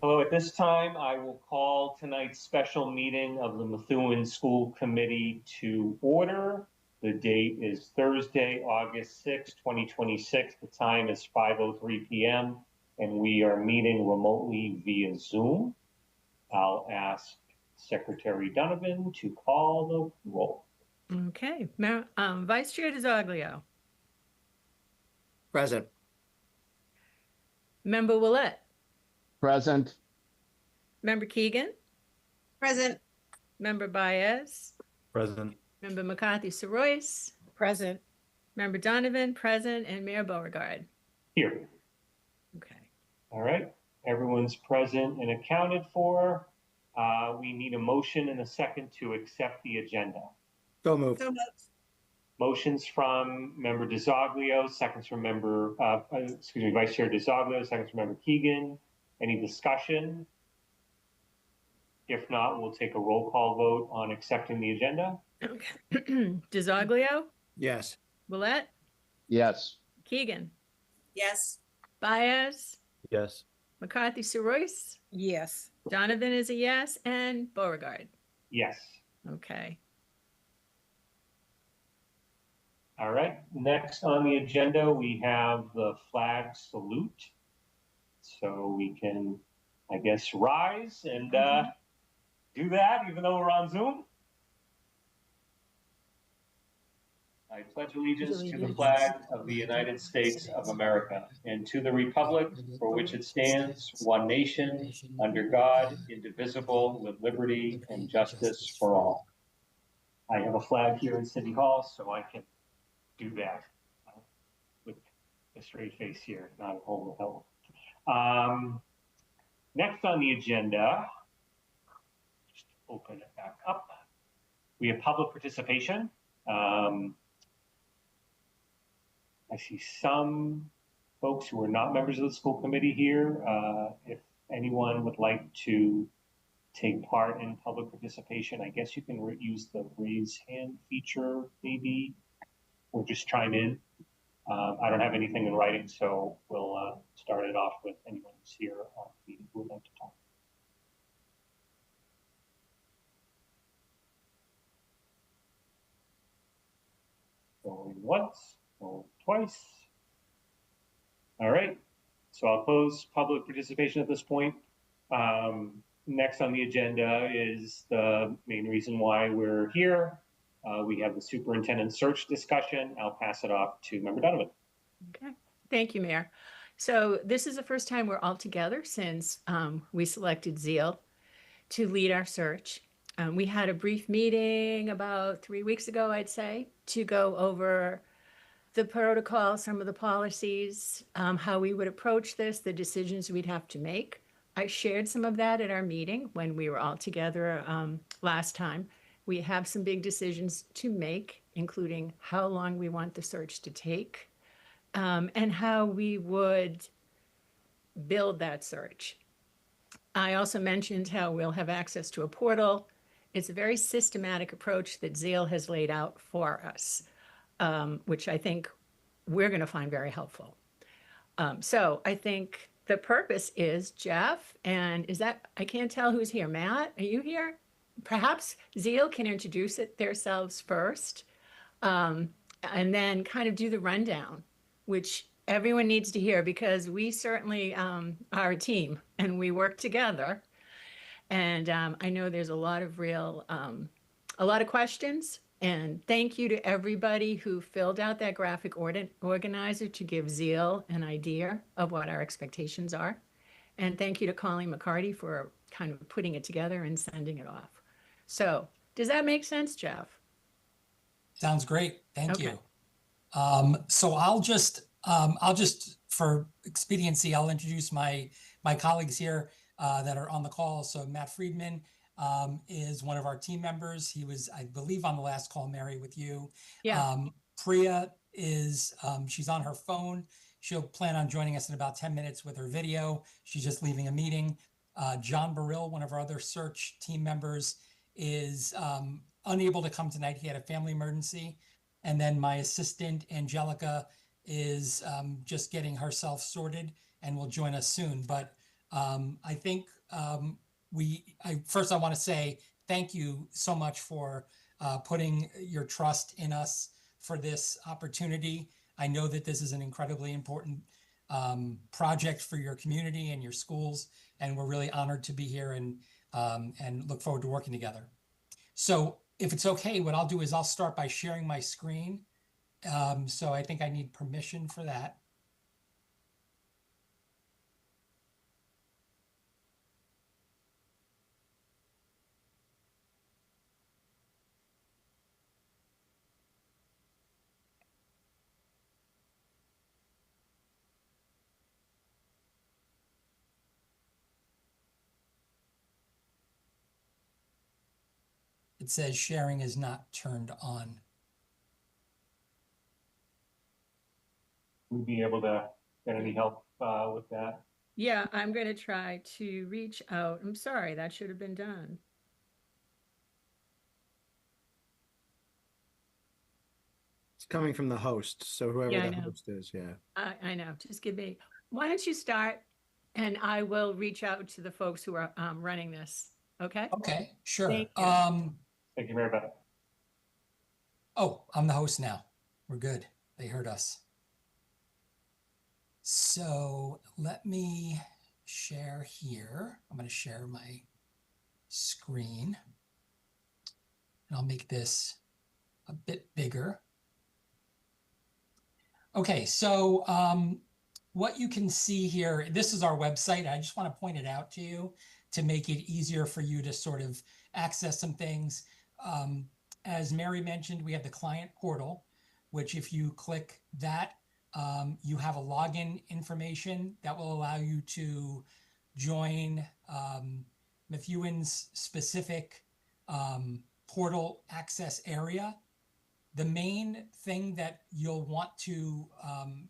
Hello, at this time, I will call tonight's special meeting of the Methuen School Committee to order. The date is Thursday, August 6, 2026. The time is 5:03 p.m. and we are meeting remotely via Zoom. I'll ask Secretary Donovan to call the roll. Okay, Vice Chair DiZoglio. Present. Member Willett. Present. Member Keegan. Present. Member Baez. Present. Member McCarthy-Soroyce. Present. Member Donovan, present, and Mayor Beauregard. Here. Okay. All right, everyone's present and accounted for. We need a motion and a second to accept the agenda. So moved. So moved. Motions from Member DiZoglio, seconds from Vice Chair DiZoglio, seconds from Member Keegan. Any discussion? If not, we'll take a roll call vote on accepting the agenda. Okay. DiZoglio. Yes. Willett. Yes. Keegan. Yes. Baez. Yes. McCarthy-Soroyce. Yes. Donovan is a yes, and Beauregard. Yes. Okay. All right, next on the agenda, we have the flag salute. So we can, I guess, rise and do that, even though we're on Zoom. I pledge allegiance to the flag of the United States of America and to the republic for which it stands, one nation, under God, indivisible, with liberty and justice for all. I have a flag here in City Hall, so I can do that with a straight face here, not a whole hell. Next on the agenda, just open it back up. We have public participation. I see some folks who are not members of the school committee here. If anyone would like to take part in public participation, I guess you can use the raise hand feature maybe, or just chime in. I don't have anything in writing, so we'll start it off with anyone who's here on the meeting who would like to talk. Going once, going twice. All right, so I'll close public participation at this point. Next on the agenda is the main reason why we're here. We have the superintendent search discussion. I'll pass it off to Member Donovan. Okay. Thank you, Mayor. So this is the first time we're all together since we selected Zeal to lead our search. We had a brief meeting about 3 weeks ago, I'd say, to go over the protocol, some of the policies, how we would approach this, the decisions we'd have to make. I shared some of that at our meeting when we were all together last time. We have some big decisions to make, including how long we want the search to take, and how we would build that search. I also mentioned how we'll have access to a portal. It's a very systematic approach that Zeal has laid out for us, which I think we're going to find very helpful. So I think the purpose is Jeff, and I can't tell who's here. Matt, are you here? Perhaps Zeal can introduce themselves first, and then kind of do the rundown, which everyone needs to hear because we certainly are a team and we work together. And I know there's a lot of questions. And thank you to everybody who filled out that graphic organizer to give Zeal an idea of what our expectations are. And thank you to Colleen McCarty for kind of putting it together and sending it off. So does that make sense, Jeff? Sounds great. Thank Okay. you. So I'll just for expediency, I'll introduce my colleagues here that are on the call. So Matt Friedman is one of our team members. He was, I believe, on the last call, Mary, with you. Yeah. Priya is, she's on her phone. She'll plan on joining us in about 10 minutes with her video. She's just leaving a meeting. John Burrill, one of our other search team members, is unable to come tonight. He had a family emergency. And then my assistant, Angelica, is just getting herself sorted and will join us soon. But I think first I want to say thank you so much for putting your trust in us for this opportunity. I know that this is an incredibly important project for your community and your schools, and we're really honored to be here and look forward to working together. So if it's okay, what I'll do is I'll start by sharing my screen. So I think I need permission for that. It says sharing is not turned on. Would be able to get any help with that? Yeah, I'm going to try to reach out. I'm sorry, that should have been done. It's coming from the host, so whoever Yeah, I the know. host is, yeah. I know. Just give me. Why don't you start, and I will reach out to the folks who are running this. Okay. Okay, sure. Thank you. Thank you, Mary Beth. Oh, I'm the host now. We're good. They heard us. So let me share here. I'm going to share my screen. And I'll make this a bit bigger. Okay, so what you can see here, this is our website. I just want to point it out to you to make it easier for you to sort of access some things. As Mary mentioned, we have the client portal, which if you click that, you have a login information that will allow you to join Methuen's specific portal access area. The main thing that you'll want to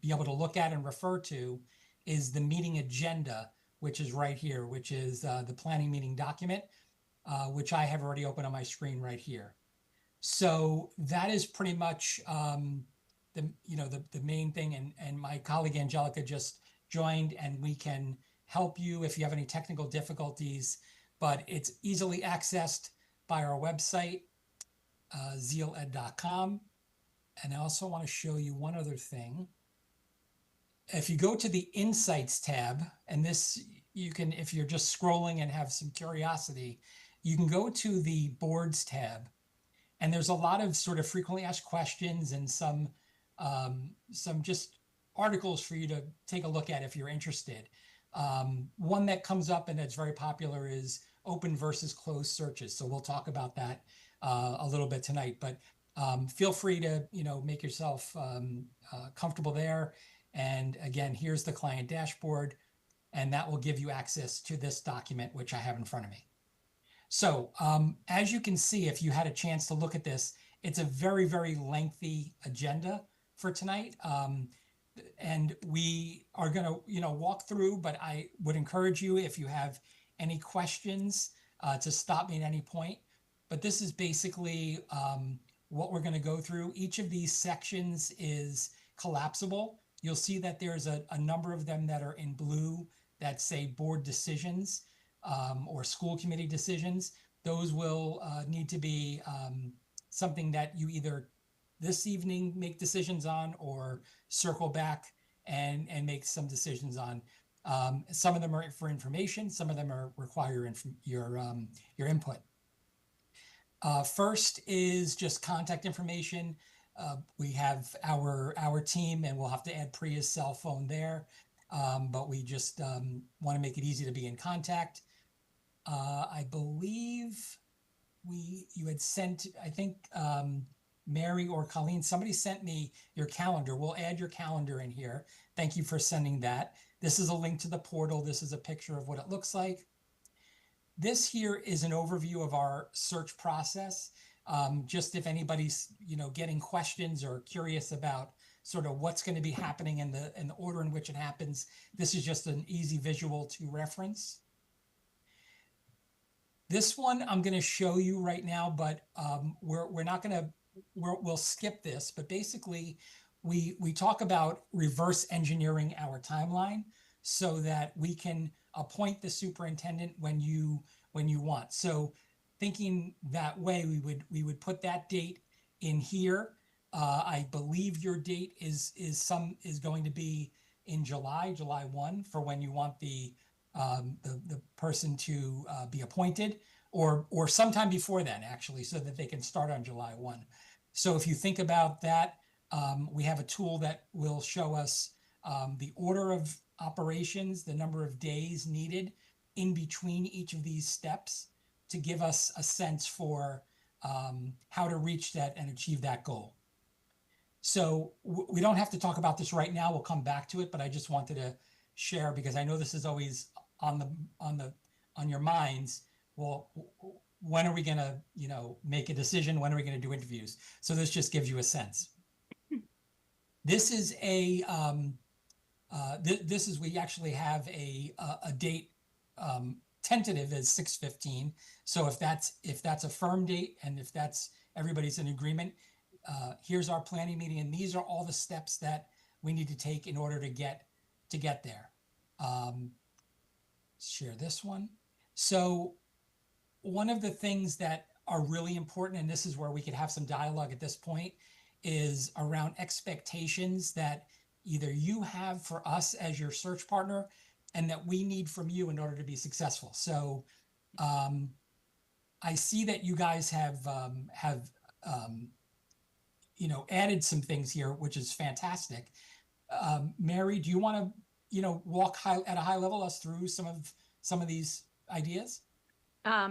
be able to look at and refer to is the meeting agenda, which is right here, which is the planning meeting document, which I have already opened on my screen right here. So that is pretty much the main thing. And my colleague Angelica just joined, and we can help you if you have any technical difficulties, but it's easily accessed by our website, zealed.com. And I also want to show you one other thing. If you go to the Insights tab, and this you can, if you're just scrolling and have some curiosity, you can go to the Boards tab, and there's a lot of sort of frequently asked questions and some just articles for you to take a look at if you're interested. One that comes up and that's very popular is open versus closed searches. So we'll talk about that a little bit tonight, but feel free to, make yourself comfortable there. And again, here's the client dashboard, and that will give you access to this document, which I have in front of me. So as you can see, if you had a chance to look at this, it's a very, very lengthy agenda for tonight. And we are going to, walk through, but I would encourage you, if you have any questions, to stop me at any point. But this is basically what we're going to go through. Each of these sections is collapsible. You'll see that there's a number of them that are in blue that say board decisions or school committee decisions. Those will need to be something that you either this evening make decisions on or circle back and make some decisions on. Some of them are for information. Some of them require your input. First is just contact information. We have our team, and we'll have to add Priya's cell phone there. But we just want to make it easy to be in contact. I believe you had sent, I think, Mary or Colleen, somebody sent me your calendar. We'll add your calendar in here. Thank you for sending that. This is a link to the portal. This is a picture of what it looks like. This here is an overview of our search process. Just if anybody's, getting questions or curious about sort of what's going to be happening in the order in which it happens, this is just an easy visual to reference. This one I'm going to show you right now, but we're not going to, we'll skip this. But basically, we talk about reverse engineering our timeline so that we can appoint the superintendent when you want. So thinking that way, we would put that date in here. I believe your date is going to be in July 1 for when you want the person to be appointed, or sometime before then, actually, so that they can start on July 1. So if you think about that, we have a tool that will show us the order of operations, the number of days needed in between each of these steps to give us a sense for how to reach that and achieve that goal. So we don't have to talk about this right now. We'll come back to it, but I just wanted to share because I know this is always on your minds. Well, when are we going to, make a decision? When are we going to do interviews? So this just gives you a sense. This is we actually have a date tentative as 6/15. So if that's a firm date and if that's everybody's in agreement, here's our planning meeting, and these are all the steps that we need to take in order to get there. Share this one. So one of the things that are really important, and this is where we could have some dialogue at this point, is around expectations that either you have for us as your search partner and that we need from you in order to be successful. So I see that you guys have added some things here, which is fantastic. Mary, do you want to, walk at a high level us through some of these ideas?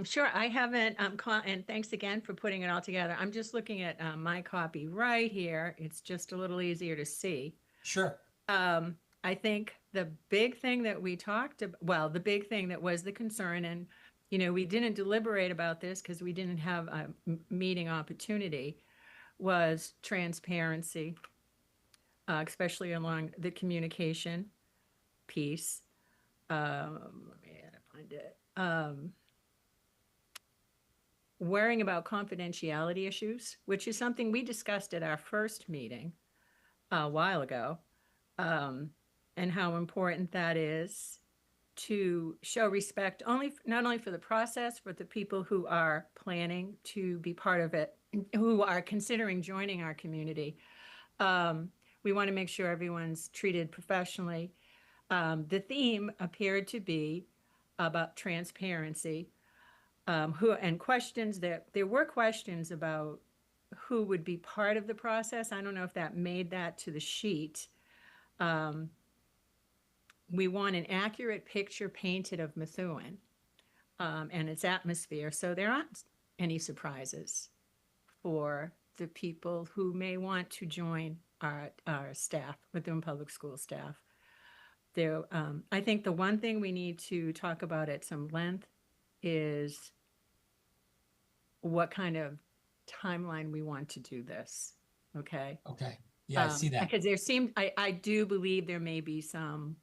Sure. I haven't, and thanks again for putting it all together. I'm just looking at my copy right here. It's just a little easier to see. Sure. I think the big thing that we talked about, well, the big thing that was the concern, and, we didn't deliberate about this because we didn't have a meeting opportunity, was transparency, especially along the communication piece. Let me find it. Worrying about confidentiality issues, which is something we discussed at our first meeting a while ago, and how important that is to show respect not only for the process, but the people who are planning to be part of it, who are considering joining our community. We want to make sure everyone's treated professionally. The theme appeared to be about transparency. There were questions about who would be part of the process. I don't know if that made that to the sheet. We want an accurate picture painted of Methuen and its atmosphere, so there aren't any surprises for the people who may want to join our staff, Methuen Public School staff. I think the one thing we need to talk about at some length is what kind of timeline we want to do this. Okay. Okay. Yeah, I see that. Because I do believe there may be some,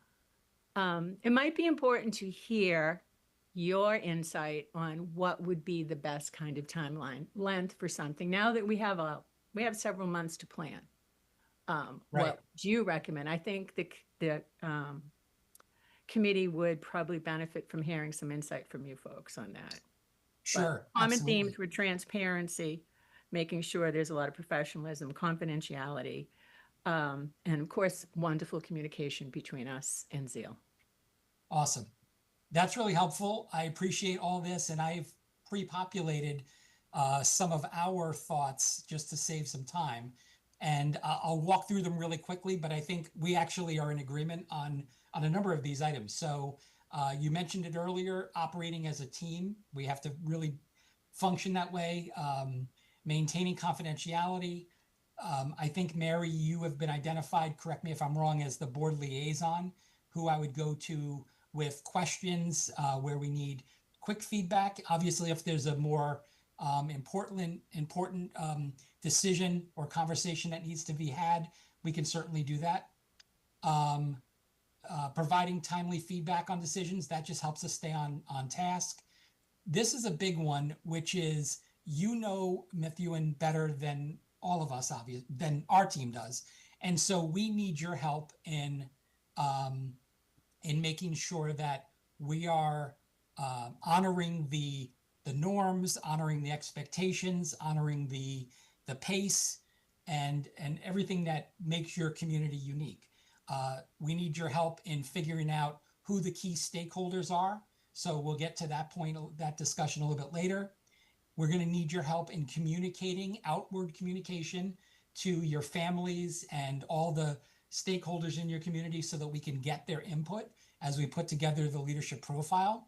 it might be important to hear your insight on what would be the best kind of timeline length for something. Now that we have several months to plan. Right. What do you recommend? I think the committee would probably benefit from hearing some insight from you folks on that. Sure. Common absolutely. themes were transparency, making sure there's a lot of professionalism, confidentiality, and of course, wonderful communication between us and Zeal. Awesome. That's really helpful. I appreciate all this, and I've pre-populated some of our thoughts just to save some time. And I'll walk through them really quickly, but I think we actually are in agreement on a number of these items. So you mentioned it earlier, operating as a team. We have to really function that way, maintaining confidentiality. I think, Mary, you have been identified, correct me if I'm wrong, as the board liaison, who I would go to with questions where we need quick feedback. Obviously, if there's a more important decision or conversation that needs to be had, we can certainly do that. Providing timely feedback on decisions, that just helps us stay on task. This is a big one, which is, Methuen better than all of us, obviously, than our team does. And so we need your help in making sure that we are honoring the norms, honoring the expectations, honoring the pace, and everything that makes your community unique. We need your help in figuring out who the key stakeholders are. So we'll get to that point, that discussion a little bit later. We're going to need your help in communicating, outward communication to your families and all the stakeholders in your community so that we can get their input as we put together the leadership profile,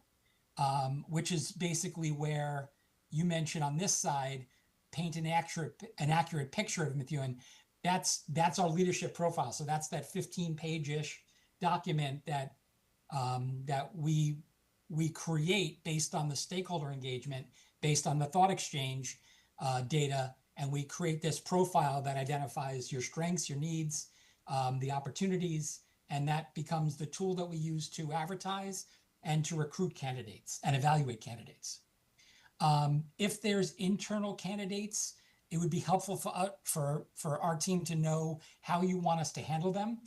which is basically where you mentioned on this side, paint an accurate picture of Methuen. That's our leadership profile. So that's that 15-page-ish document that that we create based on the stakeholder engagement, based on the thought exchange data, and we create this profile that identifies your strengths, your needs, the opportunities, and that becomes the tool that we use to advertise and to recruit candidates and evaluate candidates. If there's internal candidates, it would be helpful for our team to know how you want us to handle them.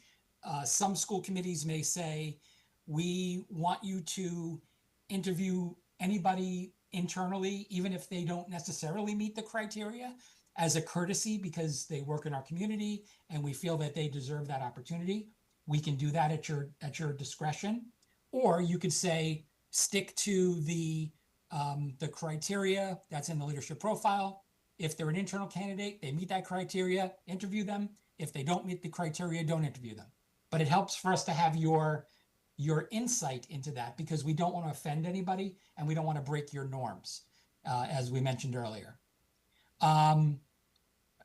Some school committees may say, we want you to interview anybody internally, even if they don't necessarily meet the criteria, as a courtesy because they work in our community and we feel that they deserve that opportunity. We can do that at your discretion. Or you could say, stick to the criteria that's in the leadership profile. If they're an internal candidate, they meet that criteria, interview them. If they don't meet the criteria, don't interview them. But it helps for us to have your insight into that because we don't want to offend anybody and we don't want to break your norms, as we mentioned earlier.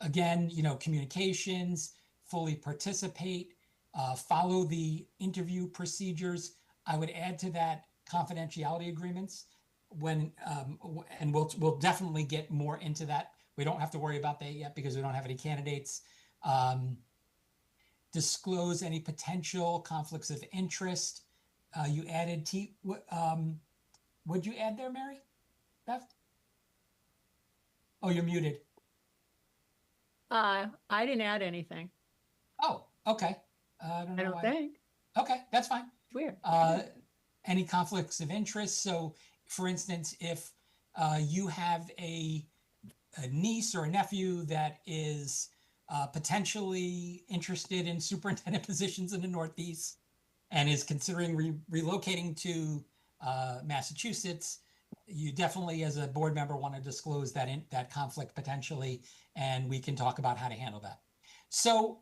Again, communications, fully participate, follow the interview procedures. I would add to that confidentiality agreements and we'll definitely get more into that. We don't have to worry about that yet because we don't have any candidates. Disclose any potential conflicts of interest. You added what'd you add there, Mary Beth? Oh, you're muted. I didn't add anything. Oh, okay. I don't know I don't why. think. Okay, that's fine. It's weird. Any conflicts of interest? So, for instance, if you have a niece or a nephew that is potentially interested in superintendent positions in the Northeast and is considering relocating to Massachusetts, you definitely, as a board member, want to disclose that conflict potentially, and we can talk about how to handle that. So,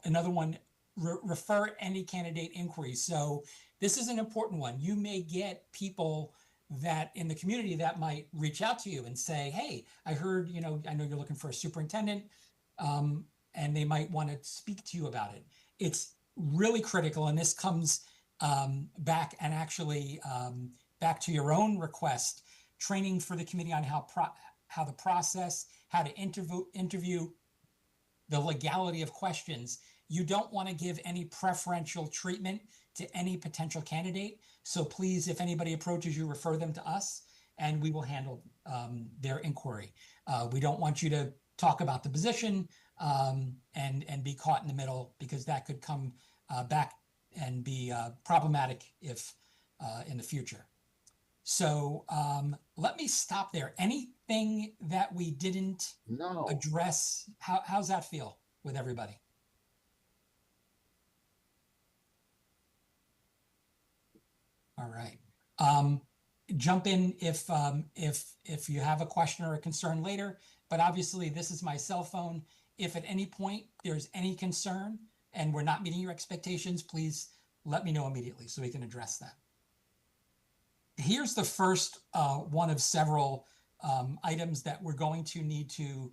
another one, refer any candidate inquiries. So this is an important one. You may get people that in the community that might reach out to you and say, hey, I heard, I know you're looking for a superintendent, and they might want to speak to you about it. It's really critical, and this comes back and actually back to your own request, training for the committee on how the process, how to interview, the legality of questions. You don't want to give any preferential treatment to any potential candidate. So please, if anybody approaches you, refer them to us and we will handle their inquiry. We don't want you to talk about the position and be caught in the middle because that could come back and be problematic if in the future. So let me stop there. Anything that we didn't No. address, how's that feel with everybody? All right. Jump in if you have a question or a concern later, but obviously this is my cell phone. If at any point there's any concern and we're not meeting your expectations, please let me know immediately so we can address that. Here's the first one of several items that we're going to need to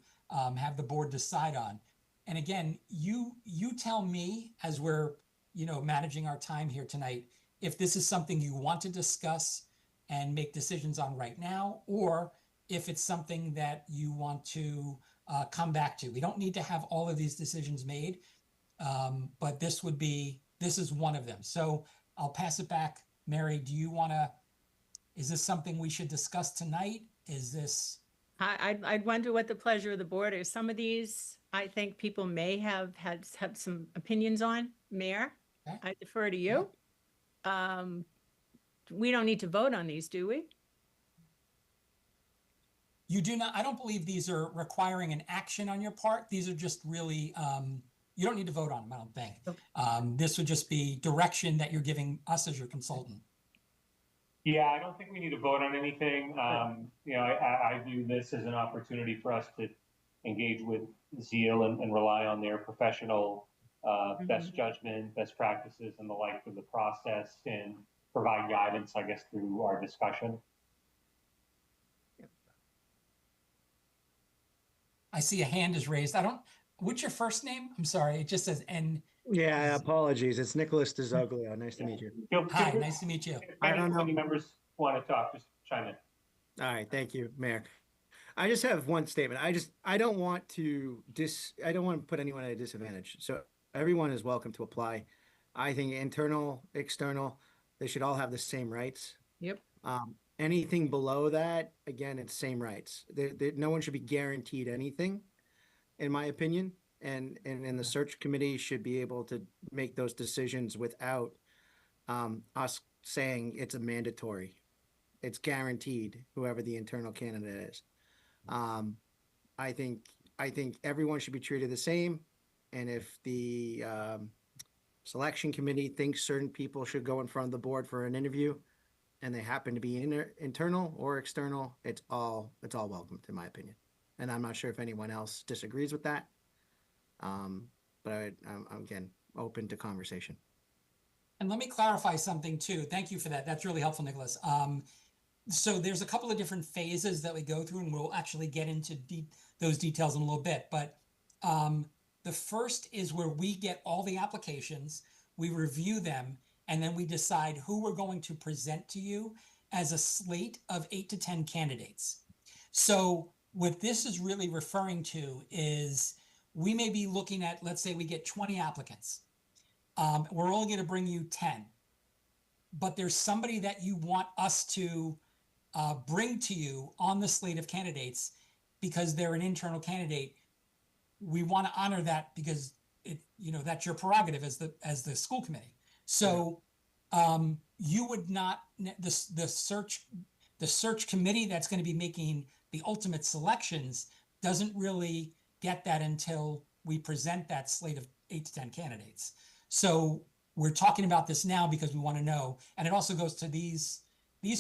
have the board decide on. And again, you tell me as we're managing our time here tonight, if this is something you want to discuss and make decisions on right now, or if it's something that you want to come back to. We don't need to have all of these decisions made, but this is one of them. So I'll pass it back. Mary, is this something we should discuss tonight? Is this? I'd wonder what the pleasure of the board is. Some of these, I think people may have some opinions on. Mayor, Okay. I defer to you. we don't need to vote on these, do we? You do not, I don't believe these are requiring an action on your part. These are just really, you don't need to vote on them, I don't think. Okay. This would just be direction that you're giving us as your consultant. Yeah, I don't think we need to vote on anything. You know, I view this as an opportunity for us to engage with Zeal and rely on their professional best judgment, best practices, and the like for the process, and provide guidance, I guess, through our discussion. I see a hand is raised. I don't, what's your first name? I'm sorry, it just says N. Yeah, apologies. It's Nicholas DeZoglio. Nice to meet you. Hi, nice to meet you. If I any don't know. committee members want to talk, just chime in. All right, thank you, Mayor. I just have one statement. I don't want to put anyone at a disadvantage. So everyone is welcome to apply. I think internal, external, they should all have the same rights. Yep. Anything below that, again, it's same rights. No one should be guaranteed anything, in my opinion. And the search committee should be able to make those decisions without us saying it's a mandatory. It's guaranteed, whoever the internal candidate is. I think everyone should be treated the same. And if the selection committee thinks certain people should go in front of the board for an interview, and they happen to be internal or external, it's all welcome, in my opinion. And I'm not sure if anyone else disagrees with that. But I'm again open to conversation. And let me clarify something too. Thank you for that. That's really helpful, Nicholas. So there's a couple of different phases that we go through, and we'll actually get into those details in a little bit. But the first is where we get all the applications, we review them, and then we decide who we're going to present to you as a slate of 8 to 10 candidates. So what this is really referring to is we may be looking at, let's say we get 20 applicants. We're only going to bring you 10. But there's somebody that you want us to bring to you on the slate of candidates because they're an internal candidate. We want to honor that because that's your prerogative as the school committee. So you would not, the search committee that's going to be making the ultimate selections doesn't really get that until we present that slate of 8 to 10 candidates. So we're talking about this now because we want to know, and it also goes to these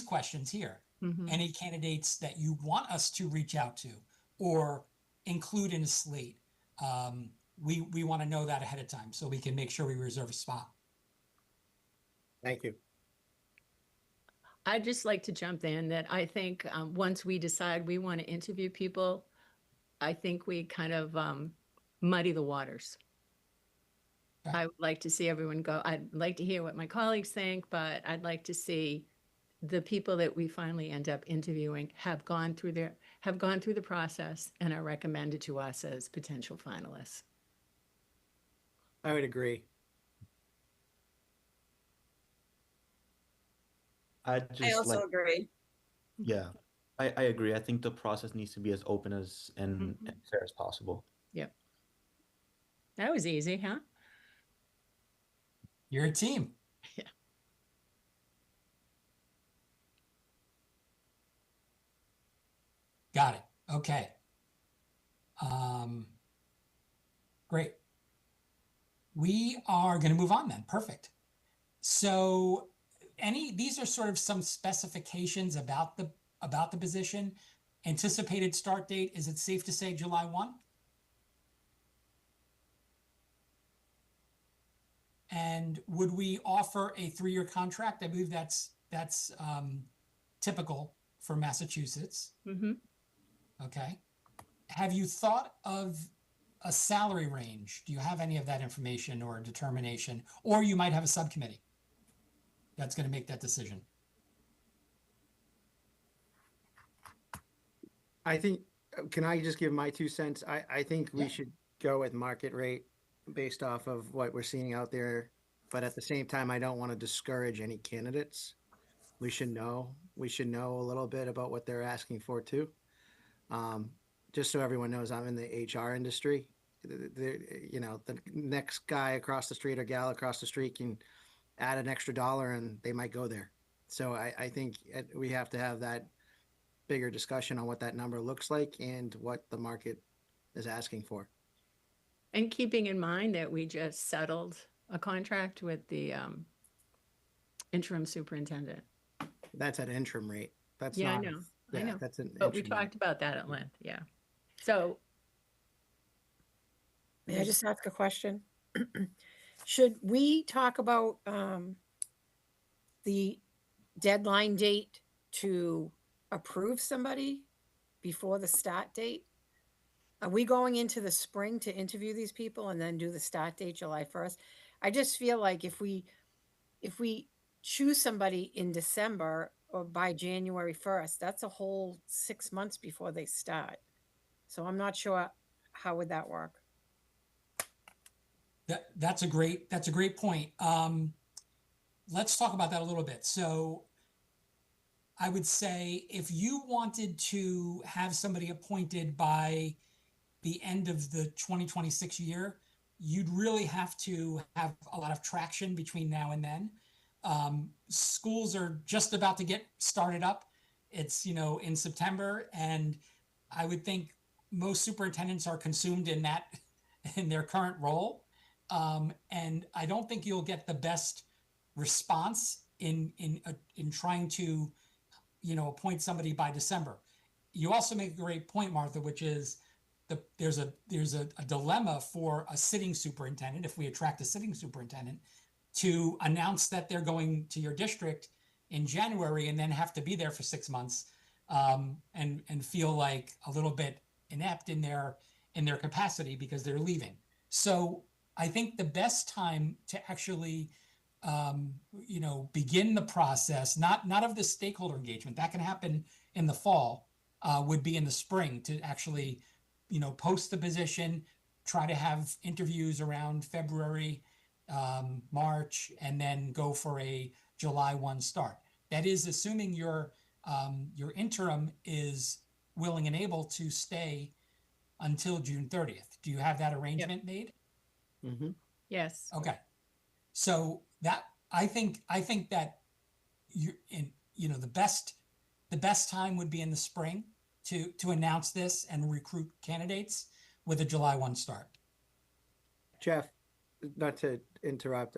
questions here. Any candidates that you want us to reach out to or include in a slate, we want to know that ahead of time so we can make sure we reserve a spot. Thank you. I'd just like to jump in that I think once we decide we want to interview people, I think we kind of muddy the waters. Okay. I would like to see everyone go. I'd like to hear what my colleagues think, but I'd like to see the people that we finally end up interviewing have gone through the process and are recommended to us as potential finalists. I would agree. I also agree. Yeah, I agree. I think the process needs to be as open as and fair as possible. Yep. That was easy, huh? You're a team. Yeah. Got it. Okay. Great. We are going to move on then. Perfect. So these are sort of some specifications about the position. Anticipated start date, is it safe to say July 1? And would we offer a 3-year contract? I believe that's typical for Massachusetts. Okay. Have you thought of a salary range? Do you have any of that information or determination? Or you might have a subcommittee that's going to make that decision. I think, can I just give my 2 cents? I think we should go with market rate based off of what we're seeing out there. But at the same time, I don't want to discourage any candidates. We should know a little bit about what they're asking for too. Just so everyone knows, I'm in the HR industry. The next guy across the street or gal across the street can add an extra $1 and they might go there. So I think we have to have that bigger discussion on what that number looks like and what the market is asking for. And keeping in mind that we just settled a contract with the interim superintendent. That's at interim rate. That's Yeah, I not. know, I Yeah, know. that's an But we interim rate. talked about that at length, yeah. So May I just ask a question? Should we talk about the deadline date to approve somebody before the start date? Are we going into the spring to interview these people and then do the start date July 1st? I just feel like if we choose somebody in December or by January 1st, that's a whole 6 months before they start. So I'm not sure how would that work. That's a great point. Let's talk about that a little bit. So I would say if you wanted to have somebody appointed by the end of the 2026 year, you'd really have to have a lot of traction between now and then. Schools are just about to get started up. It's, in September, and I would think most superintendents are consumed in their current role. And I don't think you'll get the best response in trying to, appoint somebody by December. You also make a great point, Martha, which is there's a dilemma for a sitting superintendent, if we attract a sitting superintendent, to announce that they're going to your district in January and then have to be there for 6 months, and feel like a little bit inept in their capacity because they're leaving. So I think the best time to actually begin the process, not of the stakeholder engagement, that can happen in the fall, would be in the spring to actually, post the position, try to have interviews around February, March, and then go for a July 1 start. That is assuming your interim is willing and able to stay until June 30th. Do you have that arrangement made? Mm-hmm. yes, Okay. So that I think that the best time would be in the spring to announce this and recruit candidates with a July 1 start. Jeff, not to interrupt,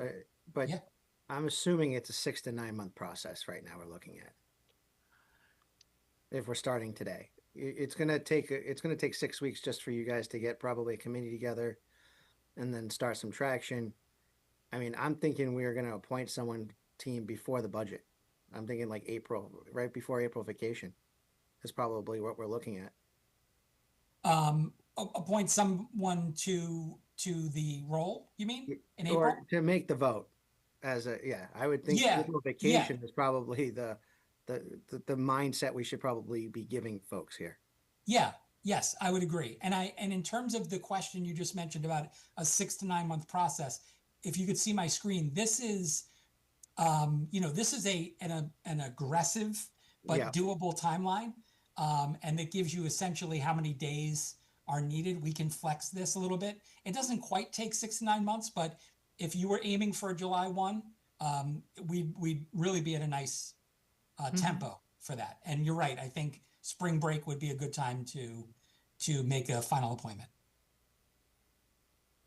but Yeah. I'm assuming it's a 6 to 9 month process right now we're looking at. If we're starting today, it's gonna take 6 weeks just for you guys to get probably a committee together, and then start some traction. I mean, I'm thinking we're gonna appoint someone team before the budget. I'm thinking like April, right before April vacation, is probably what we're looking at. Appoint someone to the role, you mean, in April? Or to make the vote I would think Yeah, April vacation is probably the mindset we should probably be giving folks here. Yeah, yes, I would agree. And in terms of the question you just mentioned about a 6 to 9 month process, if you could see my screen, this is this is an aggressive but doable timeline. And it gives you essentially how many days are needed. We can flex this a little bit. It doesn't quite take 6 to 9 months, but if you were aiming for a July 1, we'd really be at a nice tempo for that. And you're right. I think spring break would be a good time to make a final appointment.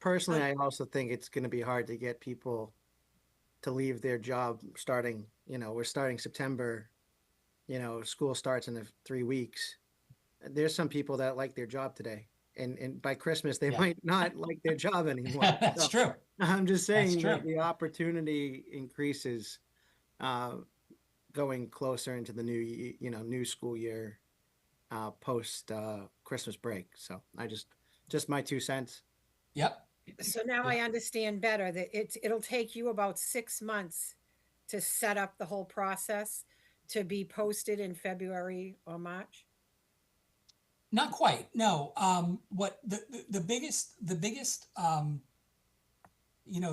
Personally, I also think it's going to be hard to get people to leave their job starting, we're starting September, school starts in 3 weeks. There's some people that like their job today, and by Christmas, they might not like their job anymore. That's true. I'm just saying true. that the opportunity increases going closer into the new school year post Christmas break. So just my 2 cents. Yep. So now I understand better that it'll take you about 6 months to set up the whole process to be posted in February or March. Not quite. No. What the biggest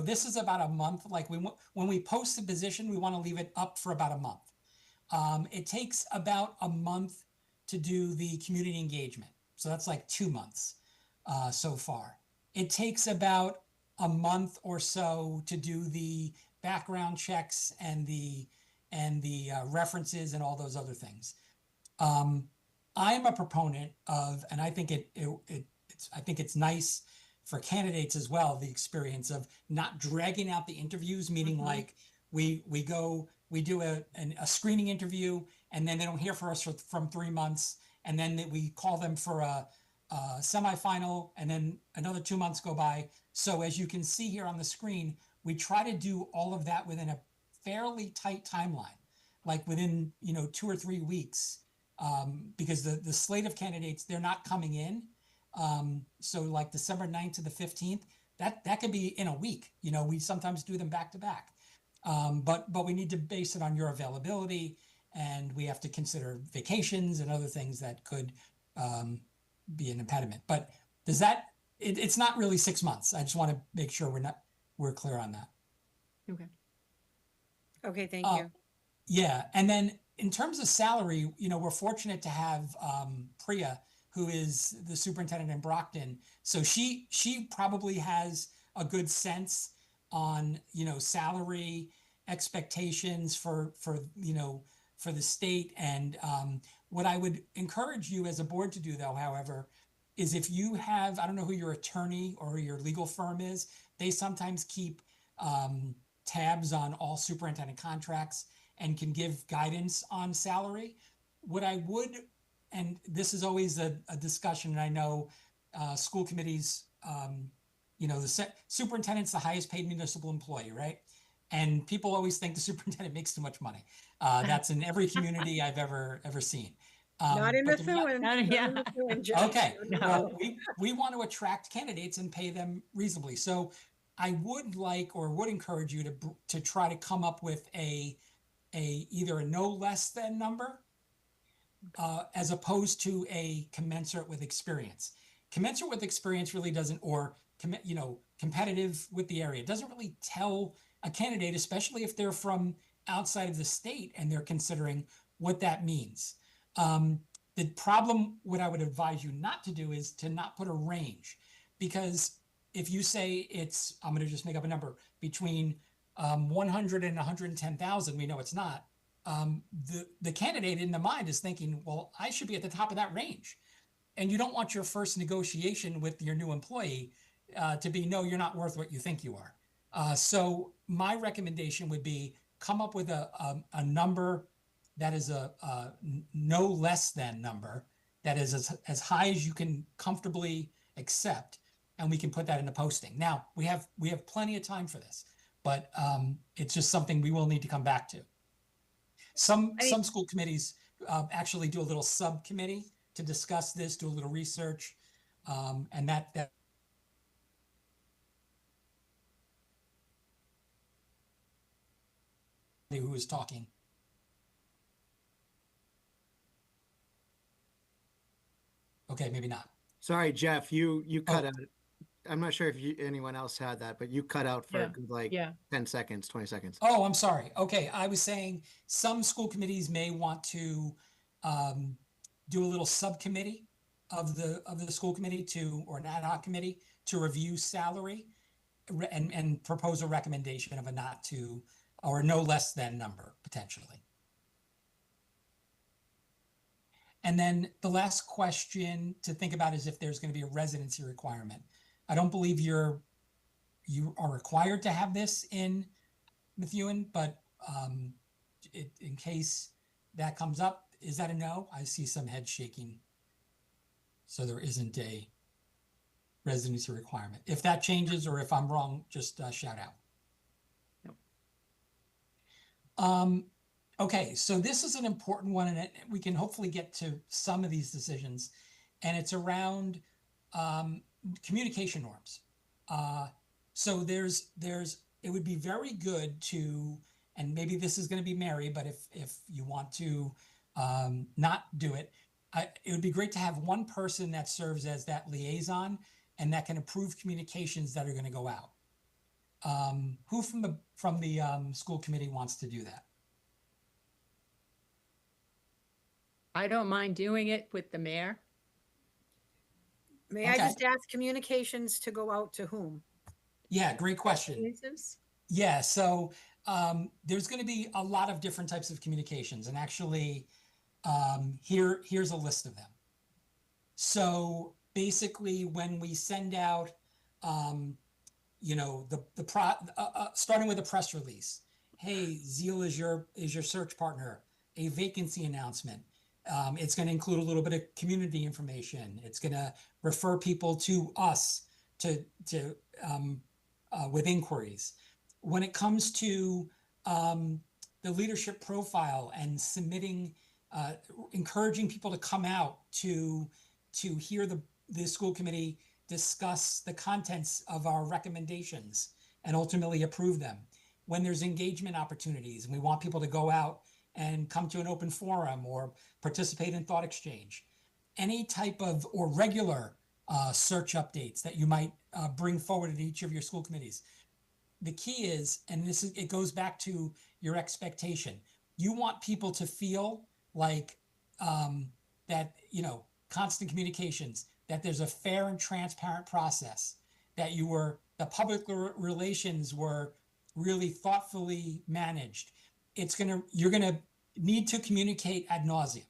this is about a month. Like when we post the position, we want to leave it up for about a month. It takes about a month to do the community engagement. So that's like 2 months so far. It takes about a month or so to do the background checks and the and the references and all those other things. I'm a proponent of, and I think I think it's nice for candidates as well, the experience of not dragging out the interviews, meaning like we do a screening interview and then they don't hear from us from 3 months, and then we call them for a semifinal, and then another 2 months go by. So as you can see here on the screen, we try to do all of that within a fairly tight timeline, like within 2 or 3 weeks, because the slate of candidates, they're not coming in. So like December 9th to the 15th, that could be in a week. We sometimes do them back to back. But we need to base it on your availability, and we have to consider vacations and other things that could be an impediment. But it's not really 6 months. I just want to make sure we're clear on that. Okay. Okay, thank you. Yeah. And then in terms of salary, we're fortunate to have Priya, who is the superintendent in Brockton. So she probably has a good sense on, salary expectations for the state. And what I would encourage you as a board to do, though, however, is if you have, I don't know who your attorney or your legal firm is, they sometimes keep tabs on all superintendent contracts and can give guidance on salary. What I would, and this is always a discussion, and I know school committees, the superintendent's the highest paid municipal employee, right? And people always think the superintendent makes too much money. That's in every community I've ever seen. Not in but Methuen. Not in yeah. Methuen, Judge. Okay, No. well, we want to attract candidates and pay them reasonably. So I would encourage you to try to come up with either a no less than number, as opposed to a commensurate with experience. Commensurate with experience really doesn't, or competitive with the area, doesn't really tell a candidate, especially if they're from outside of the state and they're considering what that means. The problem, what I would advise you not to do, is to not put a range, because if you say I'm going to just make up a number, between 100 and 110,000, we know it's not. The candidate in the mind is thinking, well, I should be at the top of that range. And you don't want your first negotiation with your new employee to be, no, you're not worth what you think you are. So my recommendation would be come up with a number that is a no less than number that is as high as you can comfortably accept, and we can put that in the posting. Now we have plenty of time for this, but it's just something we will need to come back to. Some school committees actually do a little subcommittee to discuss this, do a little research, and that who is talking. Okay, maybe not. Sorry, Jeff, you cut out. I'm not sure if anyone else had that, but you cut out for a good, 10 seconds, 20 seconds. Oh, I'm sorry. Okay, I was saying some school committees may want to do a little subcommittee of the school committee or an ad hoc committee to review salary and propose a recommendation of a not to or no less than number potentially. And then the last question to think about is if there's going to be a residency requirement. I don't believe you are required to have this in Methuen, but in case that comes up, is that a no? I see some head shaking. So there isn't a residency requirement. If that changes or if I'm wrong, just shout out. No. Okay, so this is an important one, and we can hopefully get to some of these decisions, and it's around communication norms. So it would be very good to, and maybe this is going to be Mary, but if you want to not do it, it would be great to have one person that serves as that liaison and that can approve communications that are going to go out. Who from the school committee wants to do that? I don't mind doing it with the mayor. May I just ask, communications to go out to whom? Yeah, great question. Yeah, so there's going to be a lot of different types of communications, and actually, here's a list of them. So basically, when we send out, you know, starting with a press release, hey, Zeal is your search partner, a vacancy announcement. It's going to include a little bit of community information. It's going to refer people to us with inquiries. When it comes to the leadership profile and submitting, encouraging people to come out to hear the school committee discuss the contents of our recommendations and ultimately approve them. When there's engagement opportunities and we want people to go out and come to an open forum or participate in thought exchange, any type of or regular search updates that you might bring forward at each of your school committees. The key is, and it goes back to your expectation. You want people to feel like that, you know, constant communications, that there's a fair and transparent process, that the public relations were really thoughtfully managed. You're gonna need to communicate ad nauseum,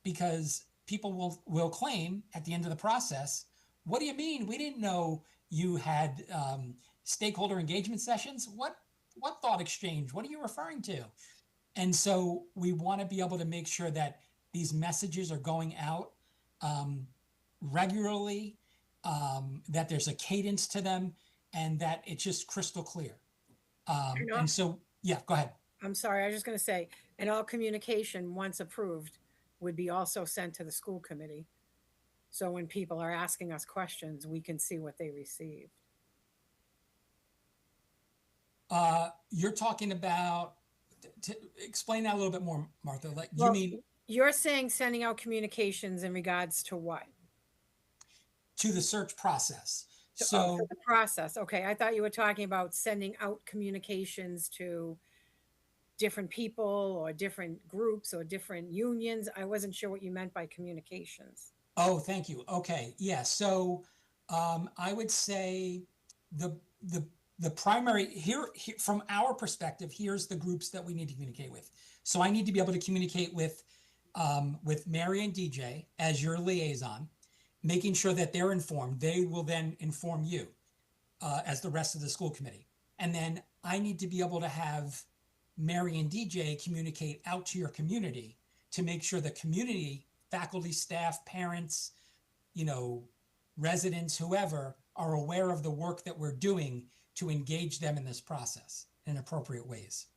because people will claim at the end of the process, what do you mean? We didn't know you had stakeholder engagement sessions. What thought exchange? What are you referring to? And so we want to be able to make sure that these messages are going out regularly, that there's a cadence to them, and that it's just crystal clear. And so, yeah, go ahead. I'm sorry, I was just going to say, and all communication, once approved, would be also sent to the school committee. So when people are asking us questions, we can see what they received. You're talking about, to explain that a little bit more, Martha. Like, Well, you mean you're saying sending out communications in regards to what? to the search process. To So the process. Okay, I thought you were talking about sending out communications to different people or different groups or different unions. I wasn't sure what you meant by communications. oh, thank you. Okay, yeah. So I would say the primary here from our perspective, here's the groups that we need to communicate with. So I need to be able to communicate with Mary and DJ as your liaison, making sure that they're informed. They will then inform you as the rest of the school committee. And then I need to be able to have Mary and DJ communicate out to your community to make sure the community, faculty, staff, parents, you know, residents, whoever, are aware of the work that we're doing to engage them in this process in appropriate ways.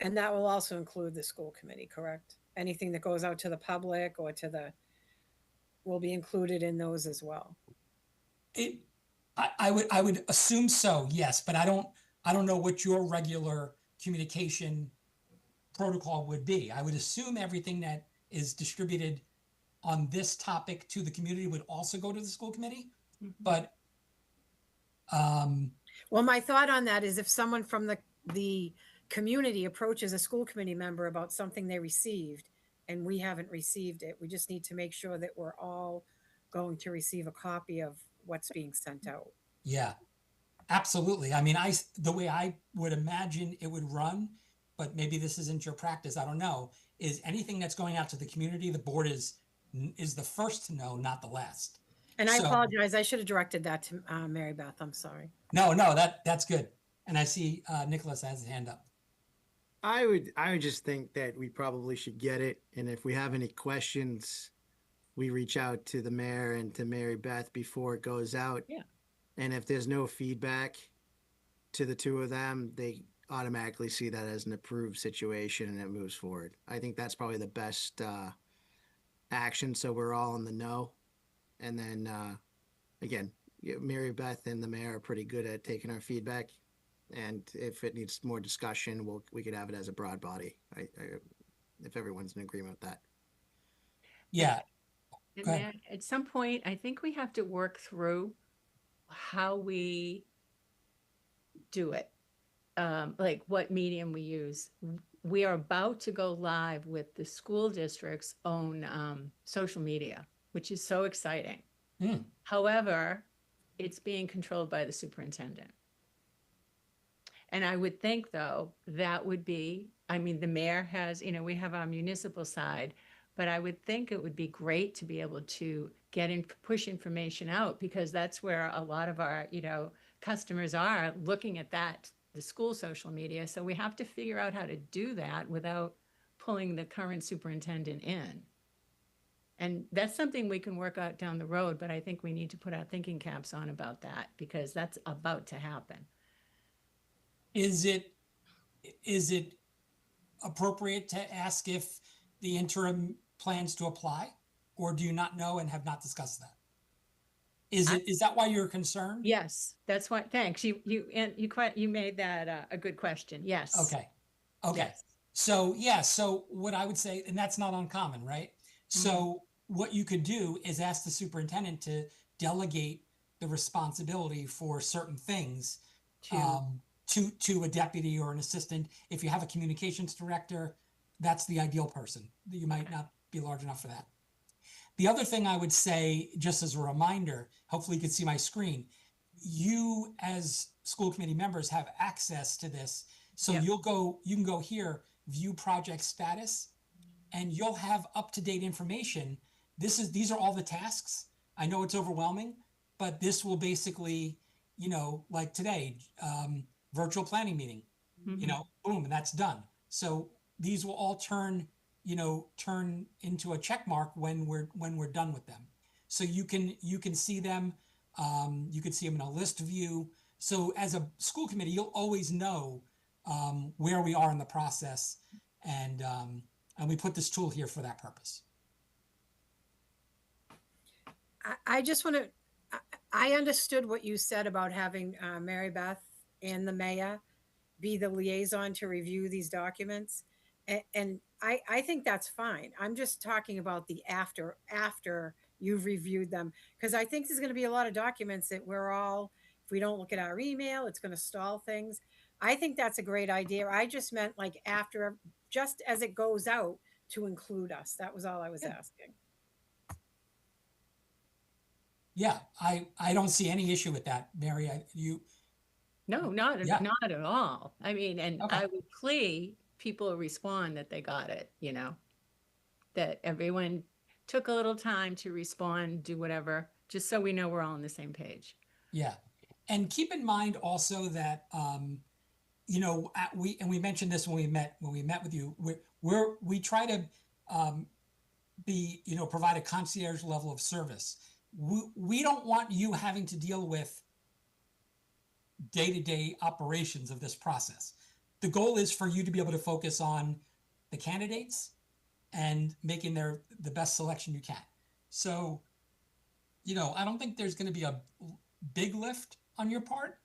And that will also include the school committee, correct? Anything that goes out to the public or will be included in those as well. I would assume so, yes, but I don't know what your regular communication protocol would be. I would assume everything that is distributed on this topic to the community would also go to the school committee, but well, my thought on that is if someone from the community approaches a school committee member about something they received and we haven't received it, we just need to make sure that we're all going to receive a copy of what's being sent out. Yeah, absolutely. I mean, the way I would imagine it would run, but maybe this isn't your practice, I don't know, is anything that's going out to the community, the board is the first to know, not the last. And I apologize. I should have directed that to Mary Beth. I'm sorry. No, that's good. And I see Nicholas has his hand up. I would just think that we probably should get it. And if we have any questions, we reach out to the mayor and to Mary Beth before it goes out. Yeah. And if there's no feedback to the two of them, they automatically see that as an approved situation and it moves forward. I think that's probably the best action. So we're all in the know. And then again, Mary Beth and the mayor are pretty good at taking our feedback. And if it needs more discussion, we could have it as a broad body. If everyone's in agreement with that. Yeah. And Matt, at some point, I think we have to work through how we do it, like what medium we use. We are about to go live with the school district's own social media, which is so exciting. However, it's being controlled by the superintendent. And I would think, though, that would be, I mean, the mayor has, we have our municipal side, but I would think it would be great to be able to get in, push information out, because that's where a lot of our, customers are looking at that, the school social media. So we have to figure out how to do that without pulling the current superintendent in. And that's something we can work out down the road, but I think we need to put our thinking caps on about that, because that's about to happen. Is it appropriate to ask if the interim plans to apply, or do you not know and have not discussed that? Is that why you're concerned? Yes, that's why, thanks. You made that a good question. Yes. Okay. Okay. Yes. So yeah, so what I would say, and that's not uncommon, right? So what you could do is ask the superintendent to delegate the responsibility for certain things to a deputy or an assistant. If you have a communications director, that's the ideal person. You might not be large enough for that. The other thing I would say, just as a reminder, hopefully you can see my screen, you as school committee members have access to this. So Yep. you can go here, view project status, and you'll have up-to-date information. These are all the tasks. I know it's overwhelming, but this will basically, like today, virtual planning meeting, boom, and that's done. So these will all turn into a check mark when we're done with them. So you can see them. You can see them in a list view. So as a school committee, you'll always know where we are in the process, and we put this tool here for that purpose. I just want to, I understood what you said about having Mary Beth and the mayor be the liaison to review these documents. And I think that's fine. I'm just talking about the after you've reviewed them, because I think there's going to be a lot of documents that if we don't look at our email, it's going to stall things. I think that's a great idea. I just meant like after, just as it goes out, to include us. That was all I was asking. Yeah, I don't see any issue with that, Mary. No, not at all. I mean, and Okay. I would plea people respond that they got it, that everyone took a little time to respond, do whatever, just so we know we're all on the same page. Yeah. And keep in mind also that, we mentioned this when we met with you, we try to provide a concierge level of service. We don't want you having to deal with day-to-day operations of this process. The goal is for you to be able to focus on the candidates and making the best selection you can. So, I don't think there's going to be a big lift on your part.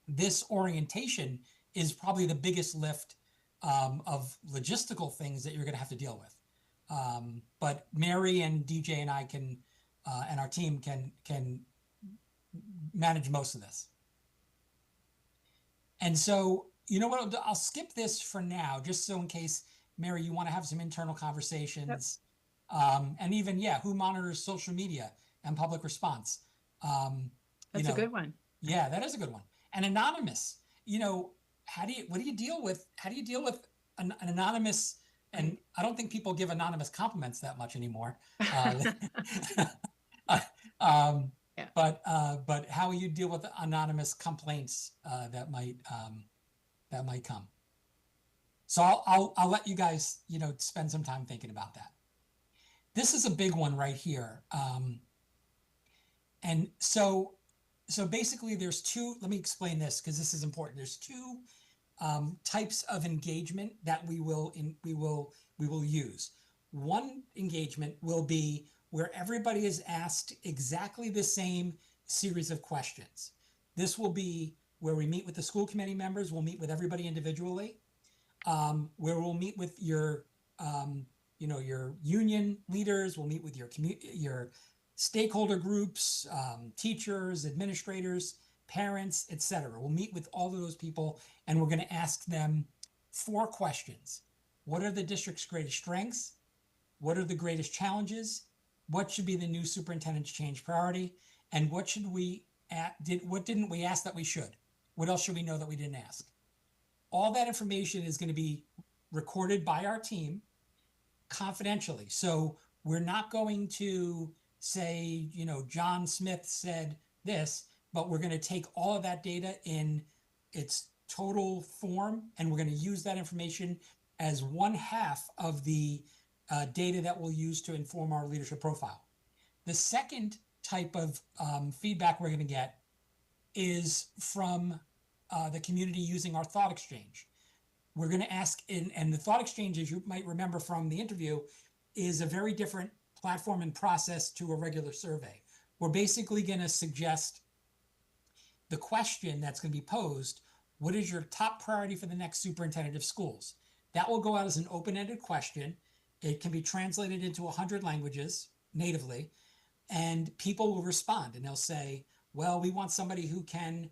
This orientation is probably the biggest lift of logistical things that you're going to have to deal with. But Mary and DJ and I can, and our team can manage most of this. And so, you know what, I'll skip this for now, just so in case, Mary, you want to have some internal conversations. Yep. And even, who monitors social media and public response? That's a good one. Yeah, that is a good one. And anonymous, how do you deal with an anonymous, and I don't think people give anonymous compliments that much anymore. But how you deal with anonymous complaints that might come. So I'll let you guys spend some time thinking about that. This is a big one right here, and so basically there's two. Let me explain this because this is important. There's two types of engagement that we will use. One engagement will be where everybody is asked exactly the same series of questions. This will be where we meet with the school committee members. We'll meet with everybody individually, where we'll meet with your union leaders. We'll meet with your stakeholder groups, teachers, administrators, parents, etc. We'll meet with all of those people, and we're going to ask them 4 questions. What are the district's greatest strengths? What are the greatest challenges? What should be the new superintendent's change priority? And what didn't we ask that we should? What else should we know that we didn't ask? all that information is going to be recorded by our team confidentially. So we're not going to say, John Smith said this, but we're going to take all of that data in its total form, and we're going to use that information as one half of the data that we'll use to inform our leadership profile. The second type of feedback we're going to get is from the community using our thought exchange. We're going to ask, and the thought exchange, as you might remember from the interview, is a very different platform and process to a regular survey. We're basically going to suggest the question that's going to be posed: what is your top priority for the next superintendent of schools? That will go out as an open-ended question. It can be translated into 100 languages natively, and people will respond, and they'll say, well, we want somebody who can